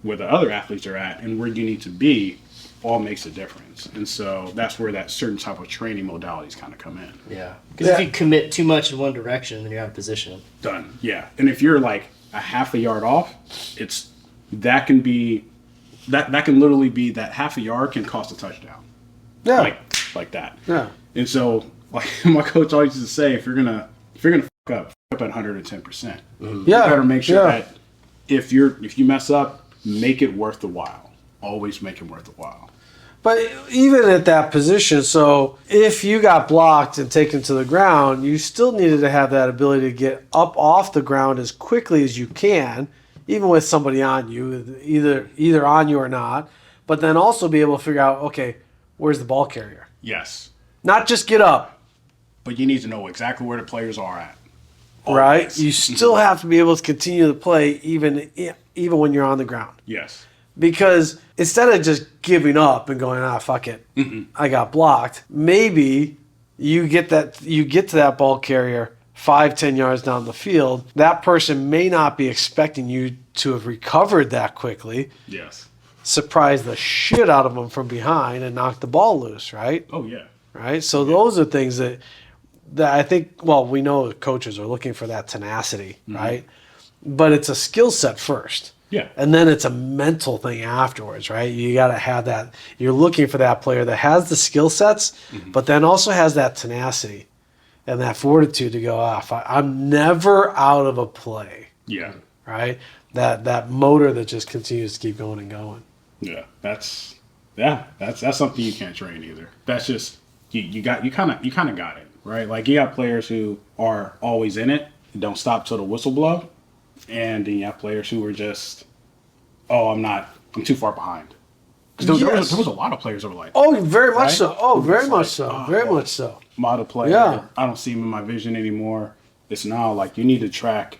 where the other athletes are at, and where you need to be, all makes a difference. And so that's where that certain type of training modalities kind of come in. Yeah. Because if you commit too much in one direction, then you're out of position. Done. Yeah. And if you're like a half a yard off, that can literally be that half a yard can cost a touchdown. Yeah. Like that. Yeah. And so, like my coach always used to say, if you're gonna fuck up at 110%. You better make sure that if you mess up, make it worth the while. Always make it worth the while. But even at that position, so if you got blocked and taken to the ground, you still needed to have that ability to get up off the ground as quickly as you can, even with somebody on you, either on you or not, but then also be able to figure out, okay, where's the ball carrier? Yes. Not just get up. But you need to know exactly where the players are at. Right? You still have to be able to continue to play even when you're on the ground. Yes. Because instead of just giving up and going, fuck it, I got blocked, maybe you get to that ball carrier 5-10 yards down the field. That person may not be expecting you to have recovered that quickly. Yes. Surprise the shit out of them from behind and knock the ball loose, right? Oh, yeah. Right? So those are things that I think, well, we know coaches are looking for that tenacity, right? But it's a skill set first. Yeah. And then it's a mental thing afterwards, right? You got to have that. You're looking for that player that has the skill sets, but then also has that tenacity and that fortitude to go off. I'm never out of a play. Yeah. Right? That motor that just continues to keep going and going. Yeah. That's something you can't train either. That's just you kind of got it, right? Like you got players who are always in it, don't stop till the whistle blow. And then you have players who are just, I'm too far behind. Because there was a lot of players that were like, very much right? so. Oh, very much so. Very much so. I'm out of play. Yeah. I don't see him in my vision anymore. It's now like you need to track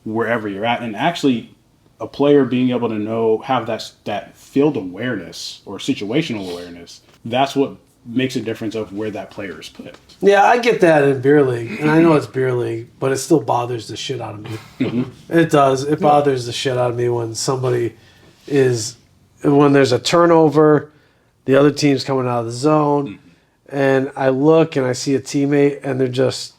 wherever you're at. And actually, a player being able to have that field awareness or situational awareness, that's what makes a difference of where that player is put. Yeah, I get that in beer league, and I know it's beer league, but it still bothers the shit out of me. It does. It bothers the shit out of me when when there's a turnover, the other team's coming out of the zone, and I look and I see a teammate, and they're just,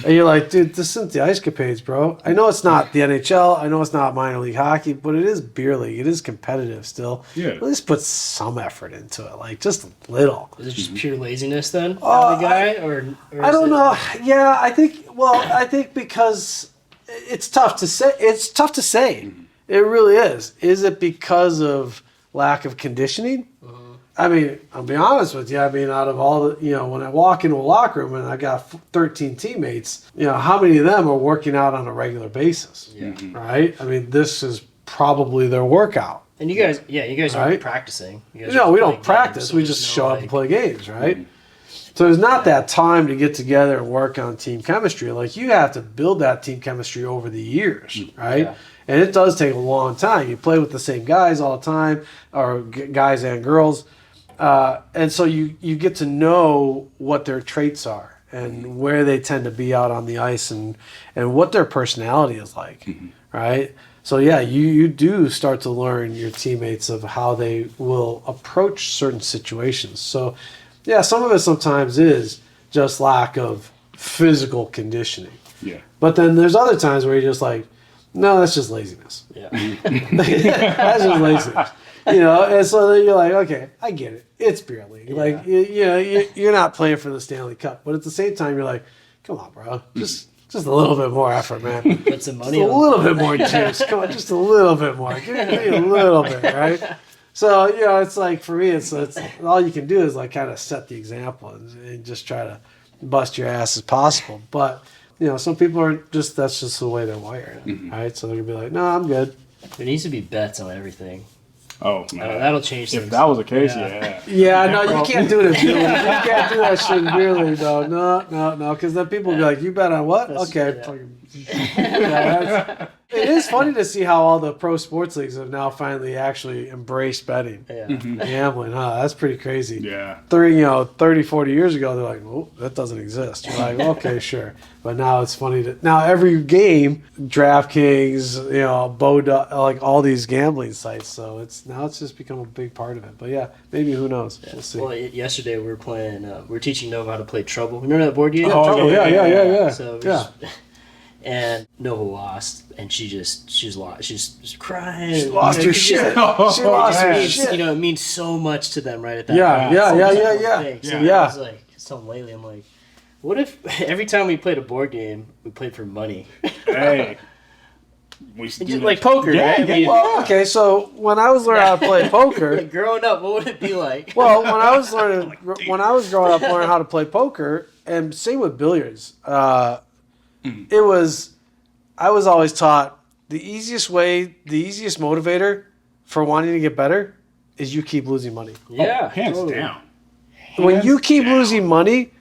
And you're like, dude, this isn't the Ice Capades, bro. I know it's not the NHL. I know it's not minor league hockey, but it is beer league. It is competitive still. Yeah. At least put some effort into it, like just a little. Is it just pure laziness then? The guy, or I don't know. Yeah, I think because it's tough to say. It's tough to say It really is. Is it because of lack of conditioning? I mean, I'll be honest with you. I mean, out of all the, when I walk into a locker room and I got 13 teammates, how many of them are working out on a regular basis? Yeah. Right? I mean, this is probably their workout. And you guys Right? aren't practicing. You guys No, are we playing don't practice. games, so We there's just no, show up and play games, right? So there's not that time to get together and work on team chemistry. Like, you have to build that team chemistry over the years, right? Yeah. And it does take a long time. You play with the same guys all the time, or guys and girls. And so you get to know what their traits are and where they tend to be out on the ice and what their personality is like, right? So, yeah, you do start to learn your teammates of how they will approach certain situations. So, yeah, some of it sometimes is just lack of physical conditioning. Yeah. But then there's other times where you're just like, no, that's just laziness. Yeah. That's just laziness. And so then you're like, okay, I get it. It's beer league. Like, you're not playing for the Stanley Cup. But at the same time, you're like, come on, bro. Just a little bit more effort, man. Put some money Just a on little bit more juice. Come on, just a little bit more. Give me a little bit, right? So, it's like, for me, it's all you can do is like kind of set the example and just try to bust your ass as possible. But, some people are that's just the way they're wired, right? So they're going to be like, no, I'm good. There needs to be bets on everything. Oh, man. That'll change things. If that was the case, yeah. Yeah, no, you can't do it in beer league. You can't do that shit in beer league, though. No, because then people will be like, you bet on what? Okay. It is funny to see how all the pro sports leagues have now finally actually embraced betting. Yeah. Gambling, that's pretty crazy. Yeah. 30, 40 years ago, they're like, oh, that doesn't exist. You're like, okay, sure. But now it's funny now every game, DraftKings, like all these gambling sites. So it's just become a big part of it. But yeah, maybe, who knows? We'll see. Well, yesterday we were playing. We were teaching Nova how to play Trouble. Remember that board game? Oh, yeah. So and Nova lost, and she's lost. She's crying. She lost her shit. She lost her shit. It means so much to them right at that Yeah, point. yeah. So Yeah. I was like, telling lately, I'm like, what if every time we played a board game, we played for money? Hey. Like poker, right? I mean, Well, okay, so when I was learning how to play poker, like growing up, what would it be like? well, when I was growing up learning how to play poker, and same with billiards, I was always taught the easiest motivator for wanting to get better is you keep losing money. Yeah, Hands totally. down. When you keep losing money,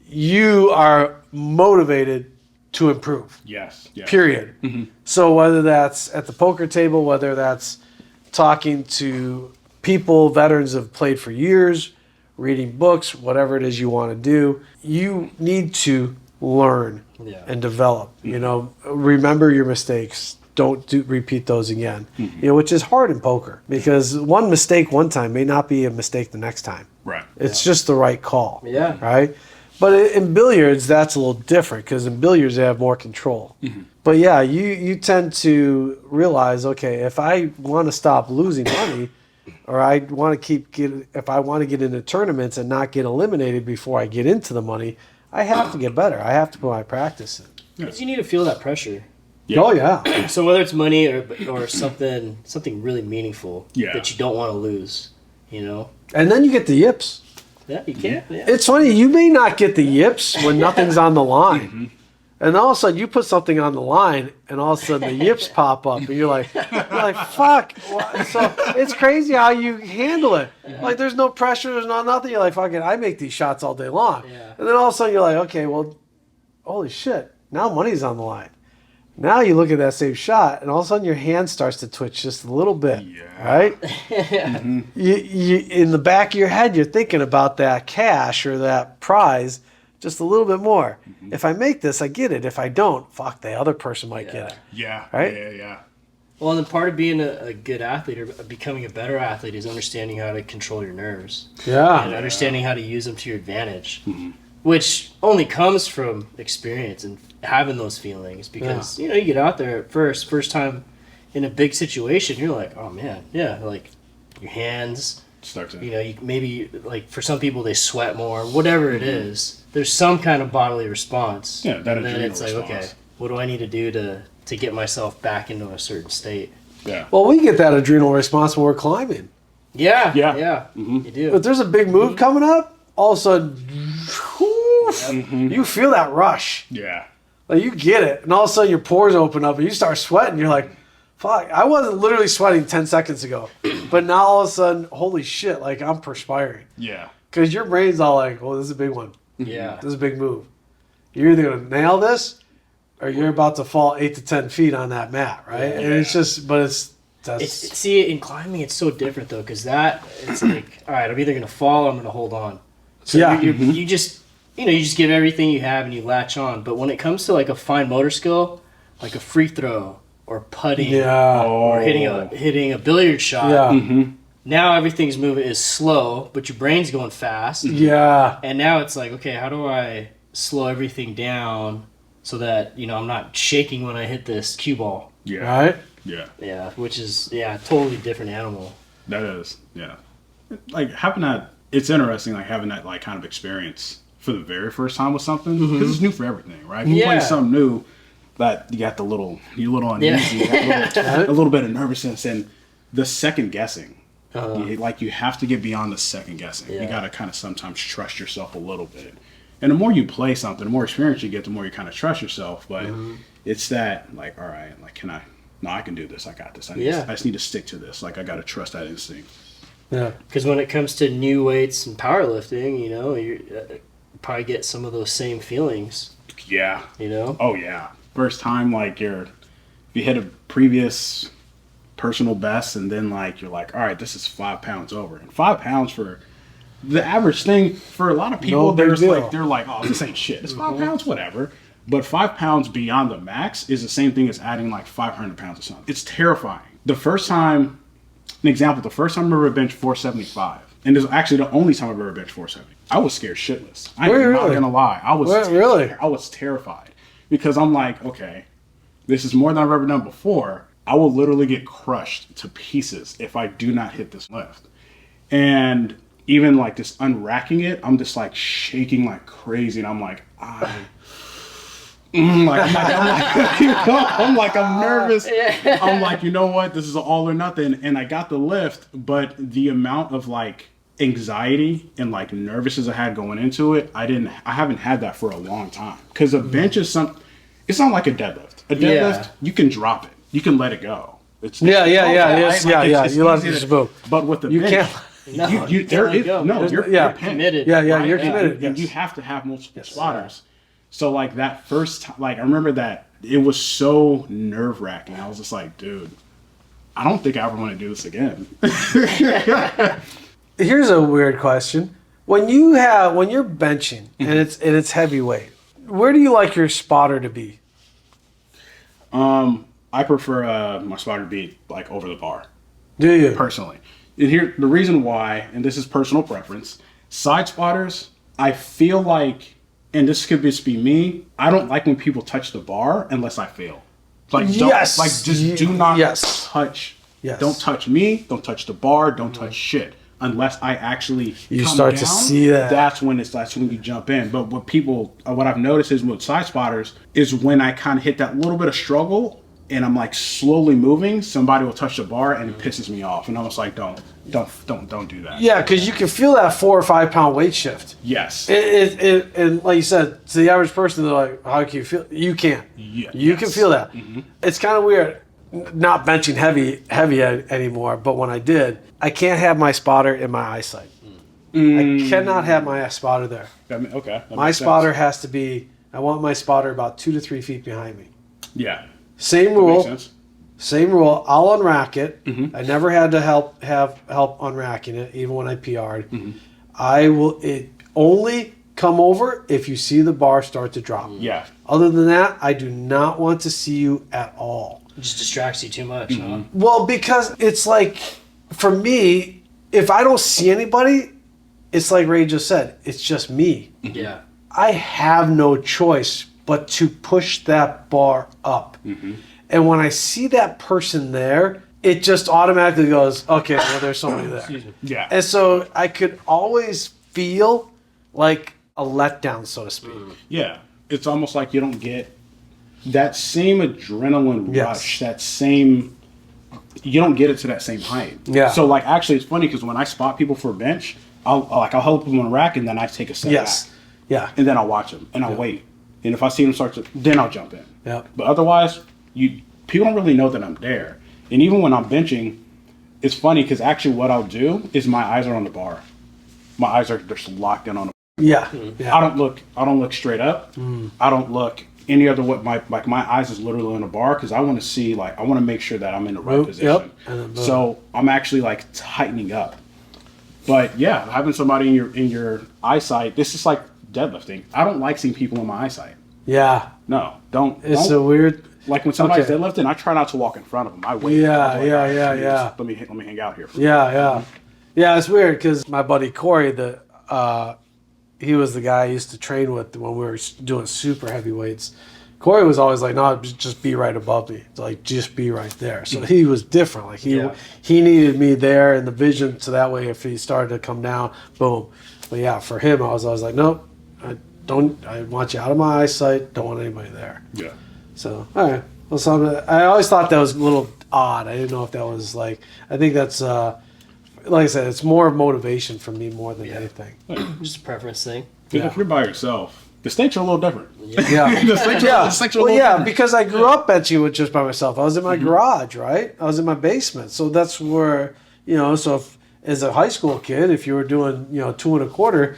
you are motivated to improve. Yes. Period. So whether that's at the poker table, whether that's talking to people, veterans have played for years, reading books, whatever it is you want to do, you need to learn and develop. Remember your mistakes. Don't repeat those again. Which is hard in poker because one mistake one time may not be a mistake the next time. Right. It's just the right call. Yeah. Right? But in billiards, that's a little different because in billiards, they have more control. But yeah, you tend to realize, okay, if I want to stop losing money or I want to if I want to get into tournaments and not get eliminated before I get into the money, I have to get better. I have to put my practice in. Because you need to feel that pressure. Yeah. Oh, yeah. So whether it's money or something really meaningful that you don't want to lose, And then you get the yips. Yeah, you can. Yeah. It's funny, you may not get the yips when nothing's on the line. And all of a sudden you put something on the line and all of a sudden the yips pop up and you're like, fuck. So it's crazy how you handle it. Like there's no pressure, there's nothing. You're like, fuck it, I make these shots all day long. Yeah. And then all of a sudden you're like, okay, well, holy shit, now money's on the line. Now you look at that same shot, and all of a sudden your hand starts to twitch just a little bit, right? You in the back of your head, you're thinking about that cash or that prize just a little bit more. If I make this, I get it. If I don't, fuck, the other person might get it. Yeah. Right? Yeah. Well, and then part of being a good athlete or becoming a better athlete is understanding how to control your nerves. Yeah. And understanding how to use them to your advantage, which only comes from experience and having those feelings. Because you get out there at first time in a big situation, you're like, oh man, like your hands Start to. you maybe like for some people they sweat more, whatever it is. There's some kind of bodily response. Yeah, that and then adrenal it's like, response. okay, what do I need to do to get myself back into a certain state? Yeah. Well, we get that adrenal response when we're climbing. Yeah. Yeah. Yeah. Mhm. You do. If there's a big move coming up, all of a sudden, you feel that rush. Yeah. Like you get it, and all of a sudden your pores open up, and you start sweating. You're like, "Fuck!" I wasn't literally sweating 10 seconds ago, but now all of a sudden, holy shit! Like I'm perspiring Yeah. because your brain's all like, "Oh, this is a big one. Yeah. This is a big move. You're either gonna nail this, or you're about to fall 8 to 10 feet on that mat, right?" Yeah. And it's just, but it's See, in climbing, it's so different though, because it's like, all right, I'm either gonna fall or I'm gonna hold on. So Yeah. you just, you just give everything you have and you latch on. But when it comes to like a fine motor skill, like a free throw or putting, yeah, or hitting a billiard shot, yeah, now everything's moving is slow, but your brain's going fast. yeah. And now it's like, okay, how do I slow everything down so that I'm not shaking when I hit this cue ball? Yeah. Right? Yeah. Yeah, which is totally different animal. That is. Yeah. Like having that, it's interesting. Like having that like kind of experience for the very first time with something because it's new for everything, right? If you play something new, that you got you're a little uneasy, you got a little bit of nervousness, and the second guessing. You have to get beyond the second guessing. Yeah. You got to kind of sometimes trust yourself a little bit. And the more you play something, the more experience you get, the more you kind of trust yourself. But it's that like, all right, like I can do this. I got this. I just need to stick to this. Like I got to trust that instinct. Yeah. Because when it comes to new weights and powerlifting, you probably get some of those same feelings. Yeah. Oh yeah. First time like you hit a previous personal best and then like you're like, all right, this is 5 pounds over. And 5 pounds for the average thing for a lot of people, they're like, oh, this ain't shit. It's 5 pounds, whatever. But 5 pounds beyond the max is the same thing as adding like 500 pounds or something. It's terrifying. The first time I ever benched 475, and this is actually the only time I've ever benched 470, I was scared shitless. I'm not gonna lie. I was terrified because I'm like, okay, this is more than I've ever done before. I will literally get crushed to pieces if I do not hit this lift. And even like just unracking it, I'm just like shaking like crazy, and I'm like, I'm nervous. I'm like, you know what? This is an all or nothing. And I got the lift, but the amount of like anxiety and like nervousness I had going into it, I haven't had that for a long time. Because a bench is it's not like a deadlift. A deadlift, you can drop it. You can let it go. You let it just move. But with the you bench, can't. you're committed. You're committed. And you have to have multiple spotters. So like that first time, like I remember that it was so nerve wracking. I was just like, dude, I don't think I ever want to do this again. Here's a weird question: when you're benching and it's heavyweight, where do you like your spotter to be? I prefer my spotter to be like over the bar. Do you personally? And here the reason why, and this is personal preference. Side spotters, I feel like. And this could just be me. I don't like when people touch the bar unless I fail. Like, do not touch. Yes. Don't touch me. Don't touch the bar. Don't touch shit unless I actually you start to see that. That's when you jump in. But what I've noticed is with side spotters is when I kind of hit that little bit of struggle and I'm like slowly moving, somebody will touch the bar and it pisses me off. And I'm just like, don't do that. Yeah, because you can feel that 4 or 5 pound weight shift. Yes. And like you said, to the average person, they're like, how can you feel? You can. Yeah, you can feel that. Mm-hmm. It's kind of weird not benching heavy anymore, but when I did, I can't have my spotter in my eyesight. I cannot have my spotter there. Okay. My spotter has to be, I want my spotter about 2 to 3 feet behind me. Yeah. Same rule. I'll unrack it. Mm-hmm. I never had to have help unracking it, even when I PR'd. Mm-hmm. I will only come over if you see the bar start to drop. Yeah. Other than that, I do not want to see you at all. It just distracts you too much, huh? Well, because it's like, for me, if I don't see anybody, it's like Ray just said, it's just me. Yeah. I have no choice but to push that bar up. Mm-hmm. And when I see that person there, it just automatically goes, okay, well, there's somebody there. Yeah. And so I could always feel like a letdown, so to speak. Yeah. It's almost like you don't get that same adrenaline rush, that same you don't get it to that same height. Yeah. So like actually it's funny because when I spot people for a bench, I'll help them on a rack and then I take a step back. Yeah. And then I'll watch them and I'll wait. And if I see them start to, then I'll jump in. Yeah. But otherwise, people don't really know that I'm there. And even when I'm benching, it's funny because actually what I'll do is my eyes are on the bar. My eyes are just locked in on the bar. Yeah. I don't look straight up. I don't look any other way. My eyes is literally on the bar because I want to see, like, I want to make sure that I'm in the right position. Yep. So I'm actually like tightening up. But yeah, having somebody in your eyesight, this is like deadlifting. I don't like seeing people in my eyesight. Yeah. No, don't. It's a weird. Like when somebody's deadlifting, I try not to walk in front of them. I wait. Yeah. Let me hang out here. Yeah. It's weird because my buddy Corey, he was the guy I used to train with when we were doing super heavy weights. Corey was always like, no, just be right above me. Like, just be right there. So he was different. Like, he needed me there in the vision, so that way if he started to come down, boom. But yeah, for him, I was always like, nope, I want you out of my eyesight. Don't want anybody there. Yeah. So, all right. Well, so I always thought that was a little odd. I didn't know if that was like, I think that's, like I said, it's more motivation for me more than anything. Just a preference thing. Because if you're by yourself, the stakes are a little different. Yeah. The stakes are a little different. Because I grew up benching with just by myself. I was in my garage, right? I was in my basement. So that's where, so if, as a high school kid, if you were doing, 2 1/4,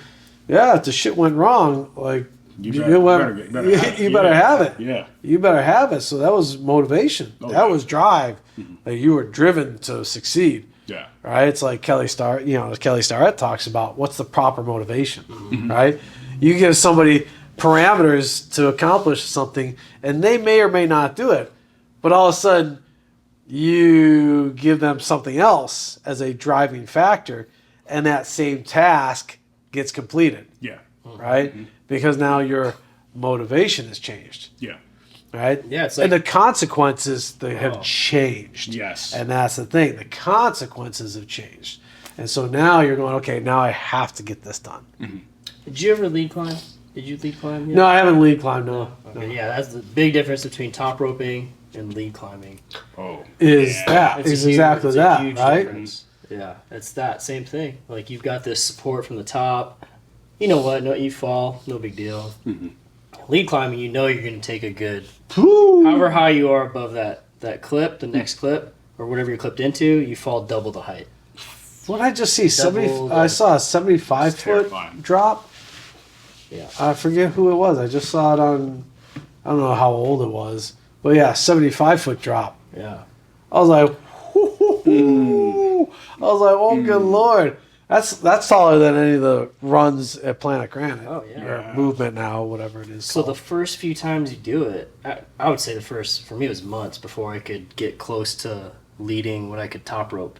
if the shit went wrong, like, you better have it. Yeah. You better have it. So that was motivation. That was drive. Like, you were driven to succeed. Yeah. Right? It's like Kelly Starrett talks about what's the proper motivation, right? You give somebody parameters to accomplish something, and they may or may not do it, but all of a sudden you give them something else as a driving factor, and that same task gets completed. Yeah. Right? Because now your motivation has changed. Yeah. Right? Yeah, it's like, and the consequences they have changed. Yes. And that's the thing. The consequences have changed. And so now you're going, okay, now I have to get this done. Did you ever lead climb? Did you lead climb yet? No, I haven't lead climbed, no. Okay, yeah, that's the big difference between top roping and lead climbing. Is exactly that, right? Difference. Yeah, it's that same thing. Like, you've got this support from the top. You know what? No, you fall, no big deal. Lead climbing, you're going to take a good, however high you are above that clip, the next clip, or whatever you're clipped into, you fall double the height. What did I just see? I saw a 75-foot drop. Yeah. I forget who it was. I just saw it on, I don't know how old it was, but yeah, 75-foot drop. Yeah. I was like, oh, good Lord. That's taller than any of the runs at Planet Granite. Oh, yeah. Or Movement now, whatever it is. So called. the first few times you do it, I would say for me it was months before I could get close to leading what I could top rope.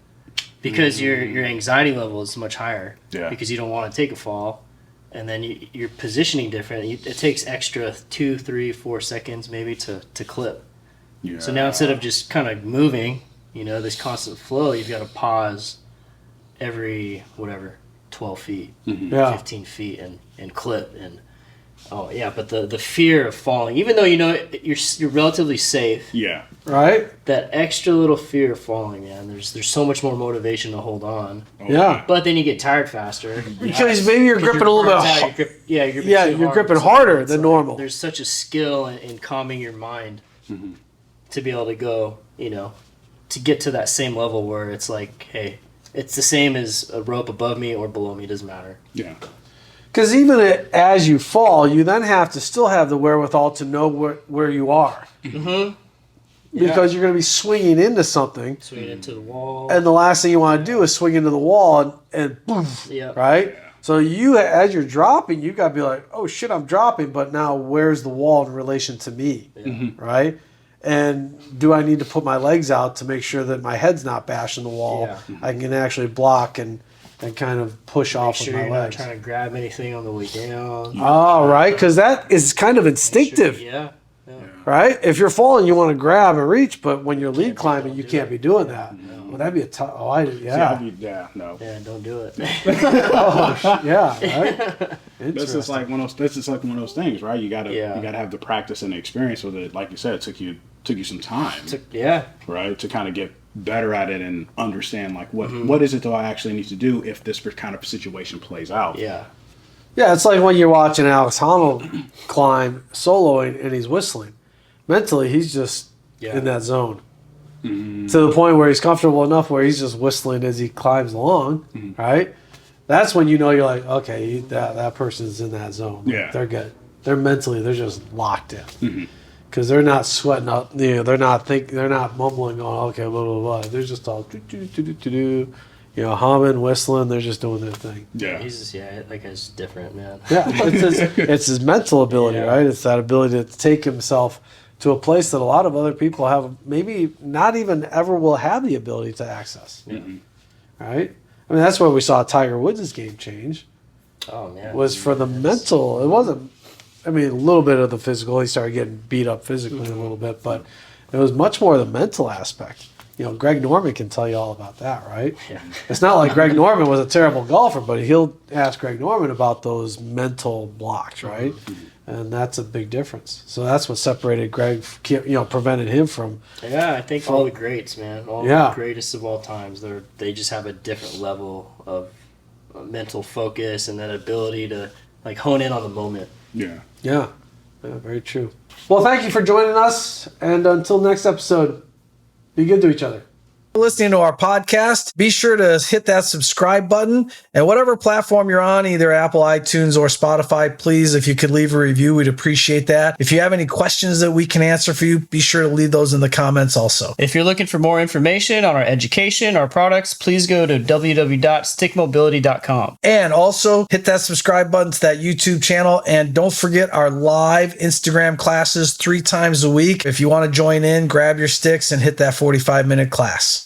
Because your anxiety level is much higher. Yeah. Because you don't want to take a fall. And then you're positioning different. It takes extra 2, 3, 4 seconds maybe to clip. Yeah. So now instead of just kind of moving, this constant flow, you've got to pause every, 12 feet, 15 feet and clip. And, but the fear of falling, even though you're relatively safe. Yeah. Right? That extra little fear of falling, man. There's so much more motivation to hold on. Yeah. But then you get tired faster. Because maybe you're gripping a little bit. You're gripping harder than normal. There's such a skill in calming your mind to be able to go, to get to that same level where it's like, hey, it's the same as a rope above me or below me. It doesn't matter. Yeah. Because even as you fall, you then have to still have the wherewithal to know where you are. Mm-hmm. Because you're going to be swinging into something. Swinging into the wall. And the last thing you want to do is swing into the wall and boom, right? Yeah. So as you're dropping, you got to be like, oh shit, I'm dropping, but now where's the wall in relation to me, right? And do I need to put my legs out to make sure that my head's not bashing the wall? Yeah. I can actually block and kind of push off with my legs. You're not trying to grab anything on the way down. Oh, right, because that is kind of instinctive. Yeah. Right? If you're falling, you want to grab and reach, but when you're lead climbing, you can't be doing that. No. Well, that'd be a tough. Oh, no. Yeah, don't do it. Right? This is like one of those things, right? You gotta have the practice and the experience with it. Like you said, it took you some time. Yeah. Right? To kind of better at it and understand like what is it that I actually need to do if this kind of situation plays out. Yeah. Yeah, it's like when you're watching Alex Honnold climb soloing and he's whistling. Mentally, he's just in that zone. To the point where he's comfortable enough where he's just whistling as he climbs along, right? That's when you know you're like, okay, that person's in that zone. Yeah. They're good. They're mentally, they're just locked in. Because they're not sweating up, they're not mumbling on, okay, blah, blah, blah. They're just all humming, whistling, they're just doing their thing. Yeah. He's just, that guy's different, man. Yeah, it's his mental ability, right? It's that ability to take himself to a place that a lot of other people have maybe not even ever will have the ability to access. Right? I mean, that's where we saw Tiger Woods' game change. Oh, man. Was for the mental. It wasn't, I mean, a little bit of the physical. He started getting beat up physically a little bit, but it was much more the mental aspect. Greg Norman can tell you all about that, right? Yeah. It's not like Greg Norman was a terrible golfer, but he'll ask Greg Norman about those mental blocks, right? And that's a big difference. So that's what separated Greg, prevented him from. Yeah, I think all the greats, man, all the greatest of all times, they just have a different level of mental focus and that ability to like hone in on the moment. Yeah, very true. Well, thank you for joining us, and until next episode, be good to each other. Listening to our podcast, be sure to hit that subscribe button, and whatever platform you're on, either Apple, iTunes, or Spotify, please, if you could leave a review, we'd appreciate that. If you have any questions that we can answer for you, be sure to leave those in the comments also. If you're looking for more information on our education, our products, please go to www.stickmobility.com. And also hit that subscribe button to that YouTube channel, and don't forget our live Instagram classes 3 times a week. If you want to join in, grab your sticks and hit that 45-minute class.